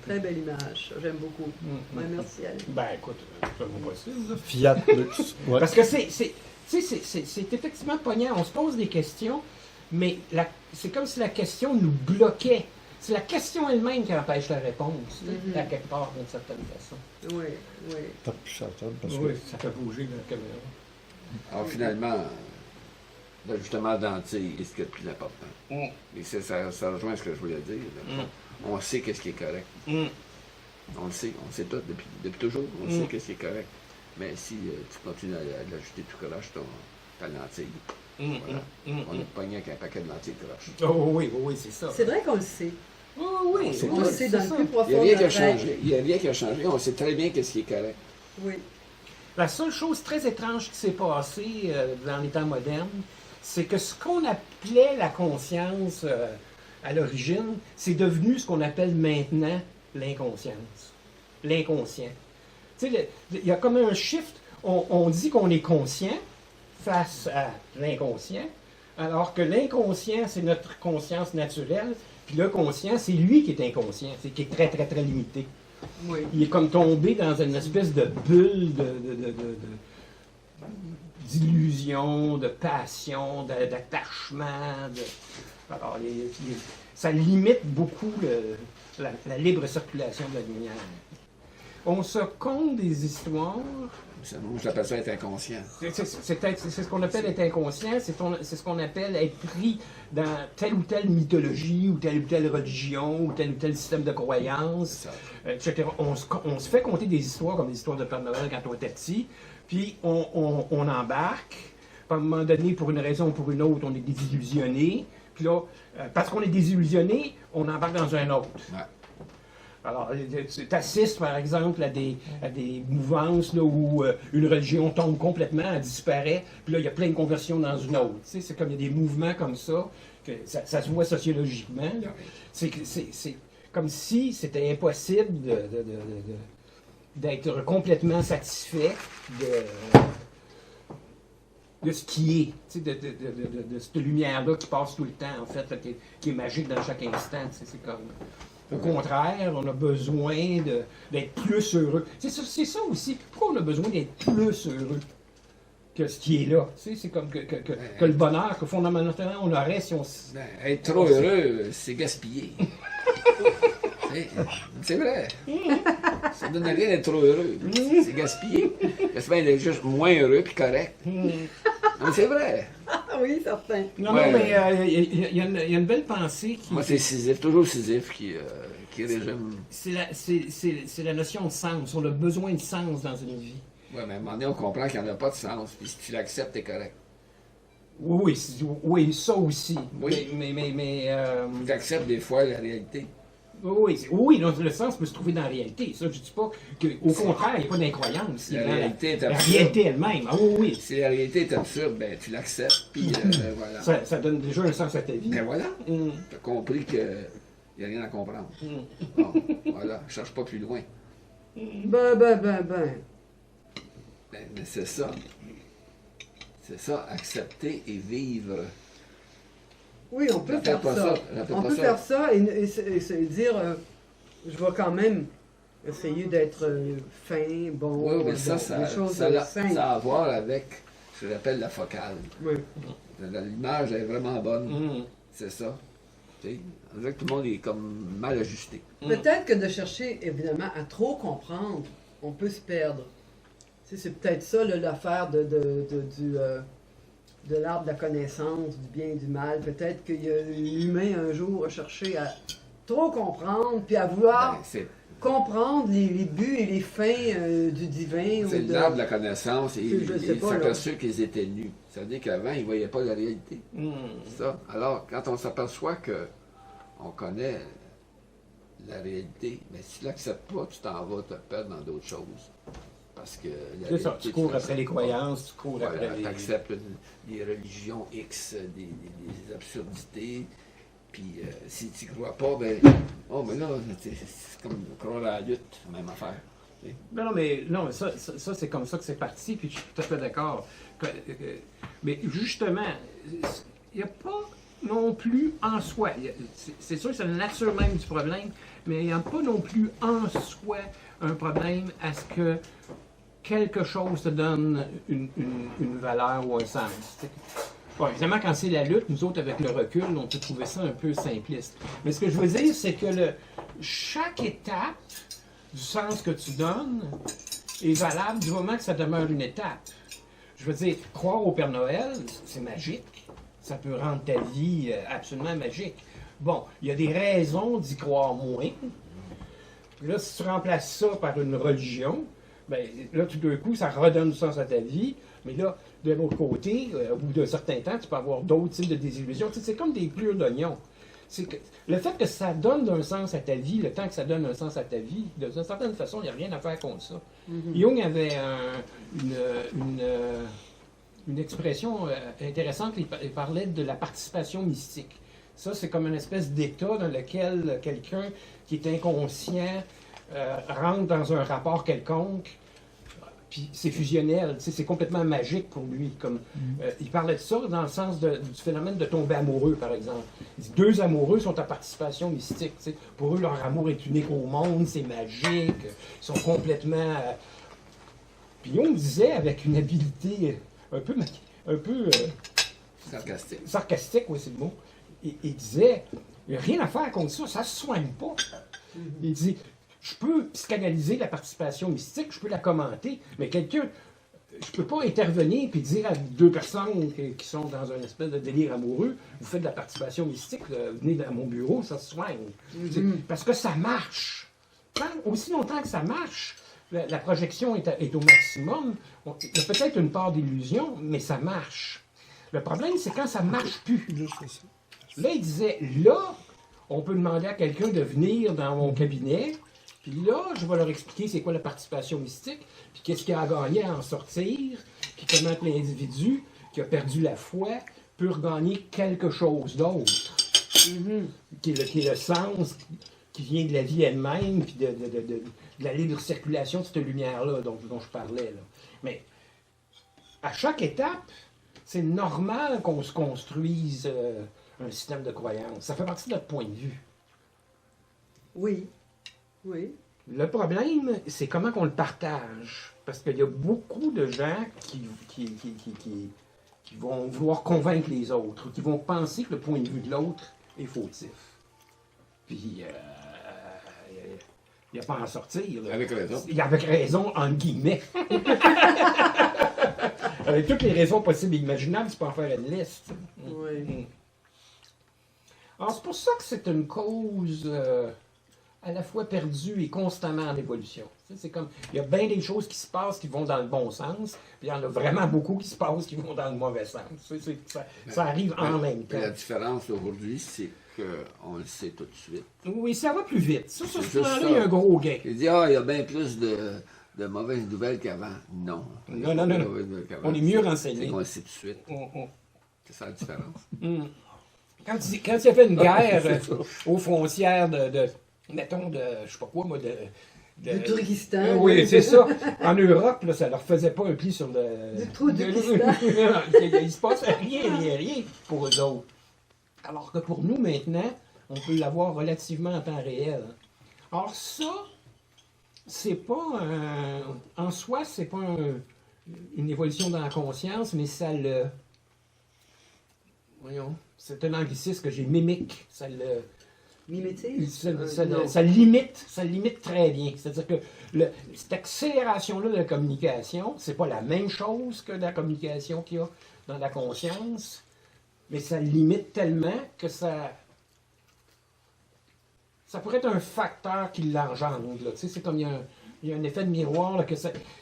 Très belle image. ça. J'aime beaucoup. Ouais, merci, Alain.
Ben, écoute, c'est pas possible. là.
Fiat Lux. Ouais.
Parce que c'est effectivement poignant. On se pose des questions, mais c'est comme si la question nous bloquait. C'est la question elle-même qui empêche la réponse, à quelque part, d'une certaine façon.
Oui, oui.
Tape plus sur la table parce
Oui,
que
ça fait bouger la caméra.
Alors finalement, l'ajustement dentille est ce qui est le plus important. Et ça rejoint ce que je voulais dire. là. On sait qu'est-ce qui est correct. On le sait tout depuis toujours. On sait qu'est-ce qui est correct. Mais si tu continues à l'ajuster tout croche, ta lentille. Voilà. On est pogné avec un paquet de lentilles croches.
Oh oui, c'est ça.
C'est vrai qu'on le sait.
Oh oui,
C'est
On le sait dans le plus profond
Il n'y a rien
de
qui a
notre être.
changé. Il n'y a rien qui a changé. On sait très bien qu'est-ce qui est correct.
Oui.
La seule chose très étrange qui s'est passée dans les temps modernes, c'est que ce qu'on appelait la conscience à l'origine, c'est devenu ce qu'on appelle maintenant l'inconscience. L'inconscient. Tu sais, il y a comme un shift. On dit qu'on est conscient face à l'inconscient, alors que l'inconscient, c'est notre conscience naturelle, puis le conscient, c'est lui qui est inconscient, c'est qui est très, très, très limité.
Oui.
Il est comme tombé dans une espèce de bulle d'illusion, de passion, d'attachement. Alors, ça limite beaucoup la libre circulation de la lumière. On se conte des histoires.
Moi, j'appelle ça être inconscient.
C'est ce qu'on appelle être inconscient, c'est ce qu'on appelle être pris dans telle ou telle mythologie, ou telle religion, ou tel système de croyance, etc. On se fait conter des histoires comme des histoires de Père Noël quand on était petit, puis on embarque. À un moment donné, pour une raison ou pour une autre, on est désillusionné. Puis là, parce qu'on est désillusionné, on embarque dans un autre.
Ouais.
Alors, tu assistes, par exemple, à des mouvances là, où une religion tombe complètement, elle disparaît, puis là, il y a plein de conversions dans une autre. Tu sais, c'est comme il y a des mouvements comme ça, que ça se voit sociologiquement. là. C'est comme si c'était impossible d'être complètement satisfait de ce qui est, tu sais, de cette lumière-là qui passe tout le temps, en fait, là, qui est magique dans chaque instant. Tu sais, c'est comme... Au contraire, on a besoin d'être plus heureux. C'est ça aussi. Pourquoi on a besoin d'être plus heureux que ce qui est là? Tu sais, c'est comme que le bonheur que fondamentalement on aurait si on...
Ben, être trop heureux, c'est gaspiller. C'est vrai. Ça donne rien d'être trop heureux. C'est gaspiller. J'espère d'être juste moins heureux puis correct. Mais c'est vrai.
Oui, certain.
Non,
Ouais.
non, mais il y a une belle pensée qui...
Moi, c'est Sisyphe, toujours Sisyphe qui résume.
C'est la notion de sens. On a besoin de sens dans une vie.
Ouais, mais à un moment donné, on comprend qu'il n'y en a pas de sens. Puis si tu l'acceptes, t'es correct.
Oui, ça aussi.
Oui.
Mais
Tu acceptes des fois la réalité.
oui, donc, le sens peut se trouver dans la réalité. Ça, je ne dis pas qu'au contraire, il n'y a pas d'incroyance.
La réalité est
La
absurde.
réalité elle-même. Ah oui.
Si la réalité est absurde, ben tu l'acceptes, puis voilà.
Ça donne déjà un sens à ta vie.
Ben voilà.
Mm.
Tu as compris qu'il n'y a rien à comprendre.
Mm.
Bon, voilà, je cherche pas plus loin.
Ben.
Mais c'est ça. C'est ça, accepter et vivre.
Oui, on peut
J'appelle
faire
pas
ça.
ça, j'appelle
On
pas
peut
ça.
faire ça et se dire, je vais quand même essayer d'être fin, bon,
Oui, mais ça,
des choses
ça
simples.
a à voir avec ce que j'appelle la focale.
Oui.
L'image est vraiment bonne.
Mm.
C'est ça. Tu sais, on dirait que tout le monde est comme mal ajusté.
Peut-être que de chercher, évidemment, à trop comprendre, on peut se perdre. Tu sais, c'est peut-être ça là, l'affaire de l'arbre de la connaissance, du bien et du mal. Peut-être que l'humain, un jour, a cherché à trop comprendre, puis à vouloir
Ben, c'est
comprendre les buts et les fins du divin.
c'est
ou de...
l'arbre de la connaissance et
Je sais
ils
pas, là.
s'aperçurent qu'ils étaient nus. Ça veut dire qu'avant, ils ne voyaient pas la réalité.
Mm.
C'est ça. Alors, quand on s'aperçoit que on connaît la réalité, mais si tu ne l'acceptes pas, tu t'en vas te perdre dans d'autres choses. Parce que la
C'est ça,
réalité,
tu cours après
l'acceptes
les
pas.
croyances, tu cours
Voilà,
après
tu acceptes des religions X, des absurdités. Puis si tu ne crois pas, ben, oh, mais là, c'est comme croire à la lutte, même affaire. tu sais.
Non, mais ça c'est comme ça que c'est parti, puis je suis tout à fait d'accord. Mais justement, il n'y a pas non plus en soi, c'est sûr que c'est la nature même du problème, mais il n'y a pas non plus en soi un problème à ce que quelque chose te donne une valeur ou un sens. t'sais. Bon, évidemment, quand c'est la lutte, nous autres, avec le recul, on peut trouver ça un peu simpliste. Mais ce que je veux dire, c'est que chaque étape du sens que tu donnes est valable du moment que ça demeure une étape. Je veux dire, croire au Père Noël, c'est magique. Ça peut rendre ta vie absolument magique. Bon, il y a des raisons d'y croire moins. Puis là, si tu remplaces ça par une religion, ben là, tout d'un coup, ça redonne du sens à ta vie. Mais là, de l'autre côté, au bout d'un certain temps, tu peux avoir d'autres types de désillusions. Tu sais, c'est comme des plures d'oignons. C'est que le fait que ça donne un sens à ta vie, le temps que ça donne un sens à ta vie, d'une certaine façon, il n'y a rien à faire contre ça. Jung avait une expression intéressante, il parlait de la participation mystique. Ça, c'est comme une espèce d'état dans lequel quelqu'un qui est inconscient rentre dans un rapport quelconque, puis c'est fusionnel, tu sais, c'est complètement magique pour lui. Comme, il parlait de ça dans le sens du phénomène de tomber amoureux, par exemple. Il dit, deux amoureux sont à participation mystique. Tu sais. Pour eux, leur amour est unique au monde, c'est magique, ils sont complètement... Puis on disait, avec une habileté un peu sarcastique, oui, c'est le mot, il disait, il n'y a rien à faire contre ça, ça ne se soigne pas. Il dit, je peux psychanalyser la participation mystique, je peux la commenter, mais quelqu'un, je ne peux pas intervenir et dire à deux personnes qui sont dans un espèce de délire amoureux, vous faites de la participation mystique, venez à mon bureau, ça se soigne. Parce que ça marche. Aussi longtemps que ça marche, la projection est au maximum. Il y a peut-être une part d'illusion, mais ça marche. Le problème, c'est quand ça ne marche plus. Là, il disait, là, on peut demander à quelqu'un de venir dans mon cabinet, puis là, je vais leur expliquer c'est quoi la participation mystique, puis qu'est-ce qu'il y a à gagner à en sortir, puis comment que l'individu qui a perdu la foi peut regagner quelque chose d'autre, qui est le sens qui vient de la vie elle-même, puis de la libre circulation de cette lumière-là dont je parlais. Là. Mais à chaque étape, c'est normal qu'on se construise un système de croyance. Ça fait partie de notre point de vue.
Oui. Oui.
Le problème, c'est comment qu'on le partage. Parce qu'il y a beaucoup de gens qui vont vouloir convaincre les autres, ou qui vont penser que le point de vue de l'autre est fautif. Puis, il n'y a pas à en sortir. Là.
Avec raison.
Avec raison, entre guillemets. Avec toutes les raisons possibles et imaginables, tu peux en faire une liste.
Oui.
Alors, c'est pour ça que c'est une cause à la fois perdue et constamment en évolution. C'est comme, il y a bien des choses qui se passent qui vont dans le bon sens, puis il y en a vraiment beaucoup qui se passent qui vont dans le mauvais sens. Ça arrive en même temps.
La différence aujourd'hui, c'est qu'on le sait tout de suite.
Oui, ça va plus vite. Ça,
C'est
ce
juste
plan-là,
ça.
il y a un gros gain.
Il dit, il y a bien plus de mauvaises nouvelles qu'avant. Non.
Non, non, non, non. On est mieux renseigné.
C'est qu'on le sait tout de suite. C'est ça la différence.
Quand il y avait une guerre aux frontières mettons, je sais pas quoi, moi,
Du Turkestan.
Oui, c'est ça. En Europe, là, ça leur faisait pas un pli sur le...
Du trou du Turkestan.
Il se passe rien pour eux autres. Alors que pour nous, maintenant, on peut l'avoir relativement en temps réel. Or, ça, c'est pas en soi, c'est pas une évolution dans la conscience, mais ça le... Voyons, c'est un anglicisme que j'ai mimique. Ça le...
Mimétisme?
Ça limite très bien. C'est-à-dire que cette accélération-là de la communication, c'est pas la même chose que la communication qu'il y a dans la conscience, mais ça limite tellement que ça pourrait être un facteur qui l'engendre. Tu sais, c'est comme il y a un effet de miroir, là, que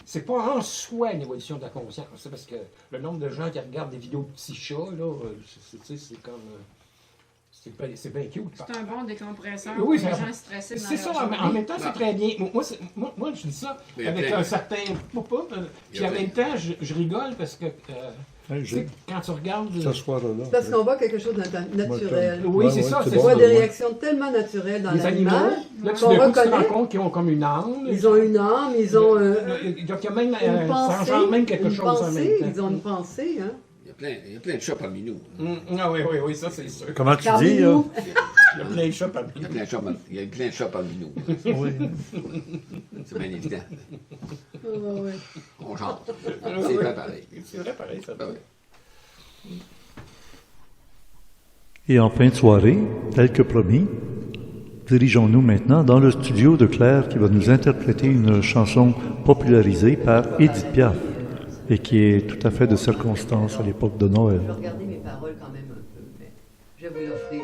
c'est pas en soi une évolution de la conscience. C'est parce que le nombre de gens qui regardent des vidéos de petits chats, là, c'est comme... C'est bien cute.
C'est un bon décompresseur
Oui,
pour les gens stressés dans
c'est ça,
leur
en
journée.
même temps, c'est très bien. Moi, je dis ça
Mais
avec
plein.
un certain... Puis en même temps, je rigole parce que tu sais,
J'ai
quand tu regardes...
ce soir-là.
C'est parce qu'on voit quelque chose de naturel.
Oui, c'est ça.
c'est
C'est
On voit
bon,
des
ouais.
réactions tellement naturelles dans
les animaux,
l'animal.
là,
qu'on
tout d'un coup, tu te rends
reconnaît.
compte qu'ils ont comme une âme.
Ils ont une âme, ils ont
Il y a même,
une
ça
pensée.
engendre même quelque
Une
chose en même
pensée,
temps.
ils ont une pensée. Hein.
Il y a plein de chats parmi nous.
Ah oui, ça c'est sûr.
Comment tu
Parmi
dis?
nous.
Il y a plein de chats parmi
Il y a
nous.
plein de chats parmi nous.
Oui.
C'est bien évident.
Ouais.
On chante. C'est pas pareil.
C'est vrai, pareil, ça.
Ben oui.
Et en fin de soirée, tel que promis, dirigeons-nous maintenant dans le studio de Claire qui va nous interpréter une chanson popularisée par Édith Piaf et qui est tout à fait de circonstance à l'époque de Noël.
Je vais regarder mes paroles quand même un peu, mais je vais vous l'offrir.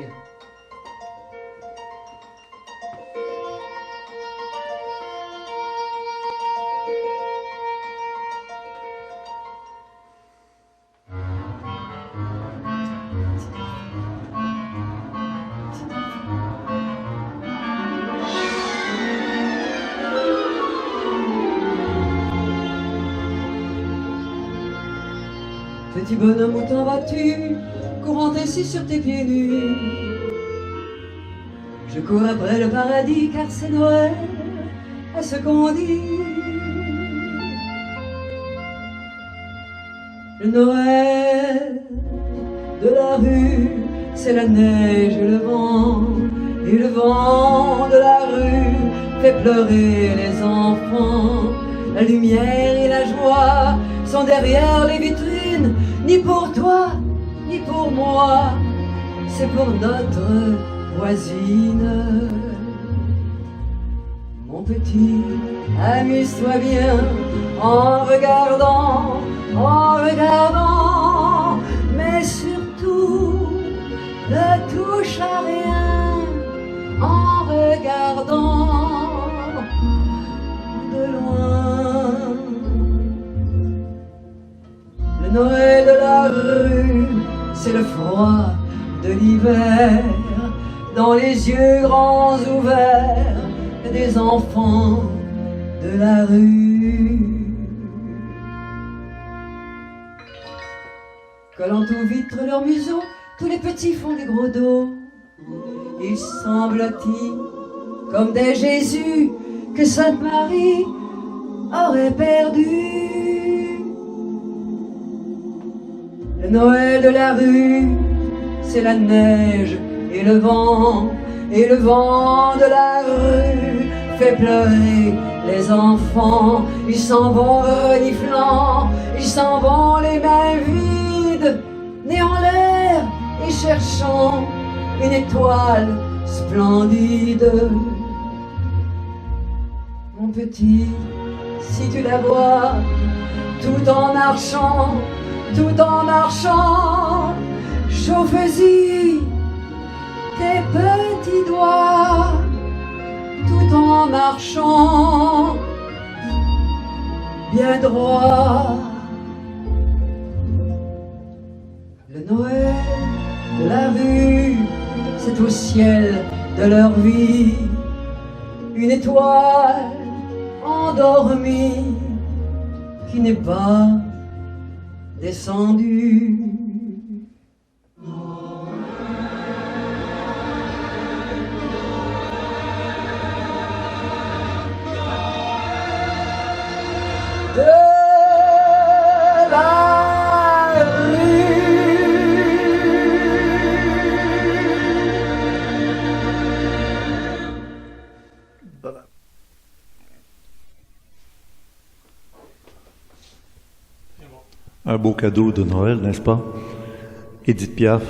Petit bonhomme, où t'en vas-tu, courant ainsi sur tes pieds nus? Je cours après le paradis, car c'est Noël, à ce qu'on dit. Le Noël de la rue, c'est la neige et le vent de la rue fait pleurer les enfants. La lumière et la joie sont derrière les vitrines, ni pour toi, ni pour moi, c'est pour notre voisine. Mon petit, amuse-toi bien en regardant, mais surtout ne touche à rien en regardant. loin. Le Noël de la rue, c'est le froid de l'hiver, dans les yeux grands ouverts des enfants de la rue. Collant aux vitres leurs museaux, tous les petits font des gros dos. Ils semblent-ils comme des Jésus que Sainte Marie aurait perdu. Le Noël de la rue, c'est la neige et le vent de la rue fait pleurer les enfants. Ils s'en vont reniflant, ils s'en vont les mains vides, nez en l'air et cherchant une étoile splendide. Mon petit, si tu la vois, tout en marchant, chauffe-y tes petits doigts, tout en marchant bien droit. Le Noël de la rue, c'est au ciel de leur vie une étoile endormie qui n'est pas descendue. De la rue.
Un beau cadeau de Noël, n'est-ce pas? Édith Piaf.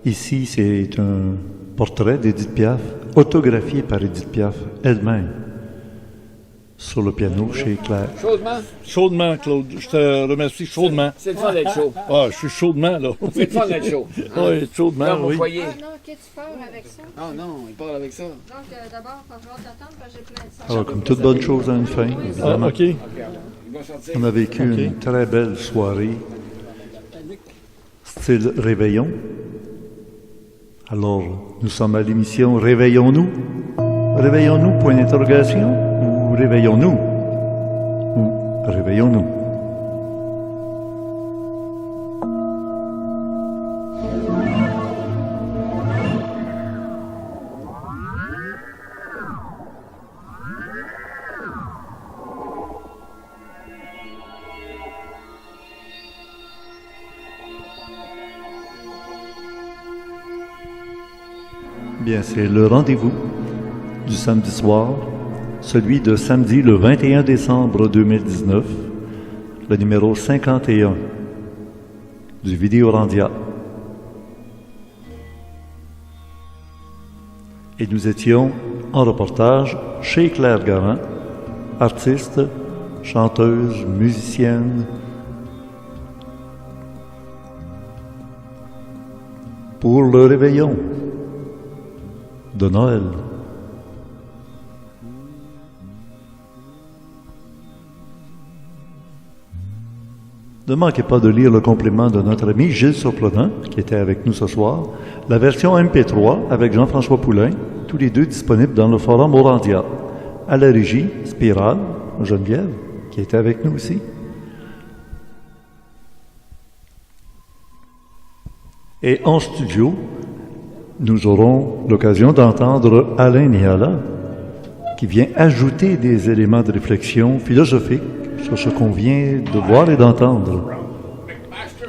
Ici, c'est un portrait d'Édith Piaf, autographié par Édith Piaf elle-même, sur le piano chez Claire.
Chaudement?
Chaudement, Claude. Je te remercie chaudement.
C'est le fun d'être chaud.
Ah, je suis chaudement, là.
C'est le fun d'être chaud.
Oui, chaudement,
Dans mon
oui.
foyer.
Ah non, ok, tu pars avec ça.
Ah non, il parle avec ça.
Donc d'abord, il va falloir t'attendre parce que j'ai plein de ça.
Alors, comme toute bonne chose a une fin,
Ah,
évidemment.
OK.
Il va sortir.
On a vécu une très belle soirée, style réveillon. Alors, nous sommes à l'émission Réveillons-nous. Réveillons-nous, point d'interrogation, ou réveillons-nous, ou réveillons-nous. Bien, c'est le rendez-vous du samedi soir, celui de samedi le 21 décembre 2019, le numéro 51 du Vidéorandia. Et nous étions en reportage chez Claire Garand, artiste, chanteuse, musicienne, pour le réveillon de Noël. Ne manquez pas de lire le complément de notre ami Gilles Surprenant, qui était avec nous ce soir, la version MP3 avec Jean-François Poulain, tous les deux disponibles dans le forum Orandia. À la régie, Spirale, Geneviève, qui était avec nous aussi. Et en studio, nous aurons l'occasion d'entendre Alain Niala, qui vient ajouter des éléments de réflexion philosophique sur ce qu'on vient de voir et d'entendre.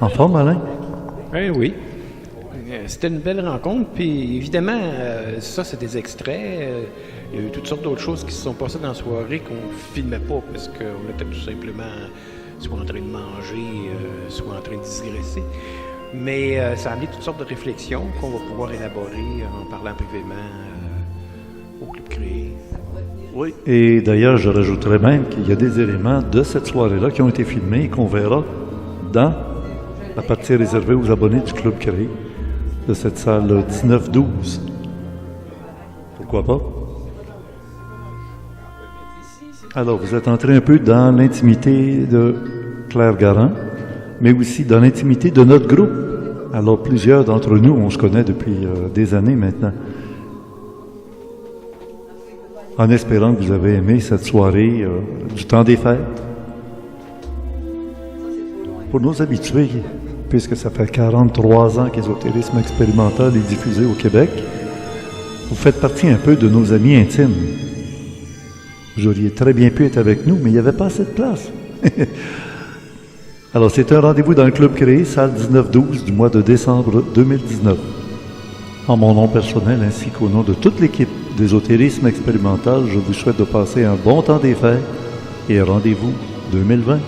En forme, Alain?
Oui. C'était une belle rencontre, puis évidemment, ça, c'est des extraits. Il y a eu toutes sortes d'autres choses qui se sont passées dans la soirée qu'on ne filmait pas, parce qu'on était tout simplement soit en train de manger, soit en train de digresser. Mais ça a amené toutes sortes de réflexions qu'on va pouvoir élaborer en parlant privément au Club Créé.
Oui, et d'ailleurs, je rajouterais même qu'il y a des éléments de cette soirée-là qui ont été filmés et qu'on verra dans la partie réservée aux abonnés du Club Créé de cette salle 19-12. Pourquoi pas? Alors, vous êtes entré un peu dans l'intimité de Claire Garand, mais aussi dans l'intimité de notre groupe. Alors, plusieurs d'entre nous, on se connaît depuis des années maintenant. En espérant que vous avez aimé cette soirée du temps des fêtes. Pour nos habitués, puisque ça fait 43 ans qu'Ésotérisme expérimental est diffusé au Québec, vous faites partie un peu de nos amis intimes. Vous auriez très bien pu être avec nous, mais il n'y avait pas assez de place. Alors, c'est un rendez-vous dans le club créé, salle 1912, du mois de décembre 2019. En mon nom personnel, ainsi qu'au nom de toute l'équipe d'Ésotérisme expérimental, je vous souhaite de passer un bon temps des fêtes et rendez-vous 2020.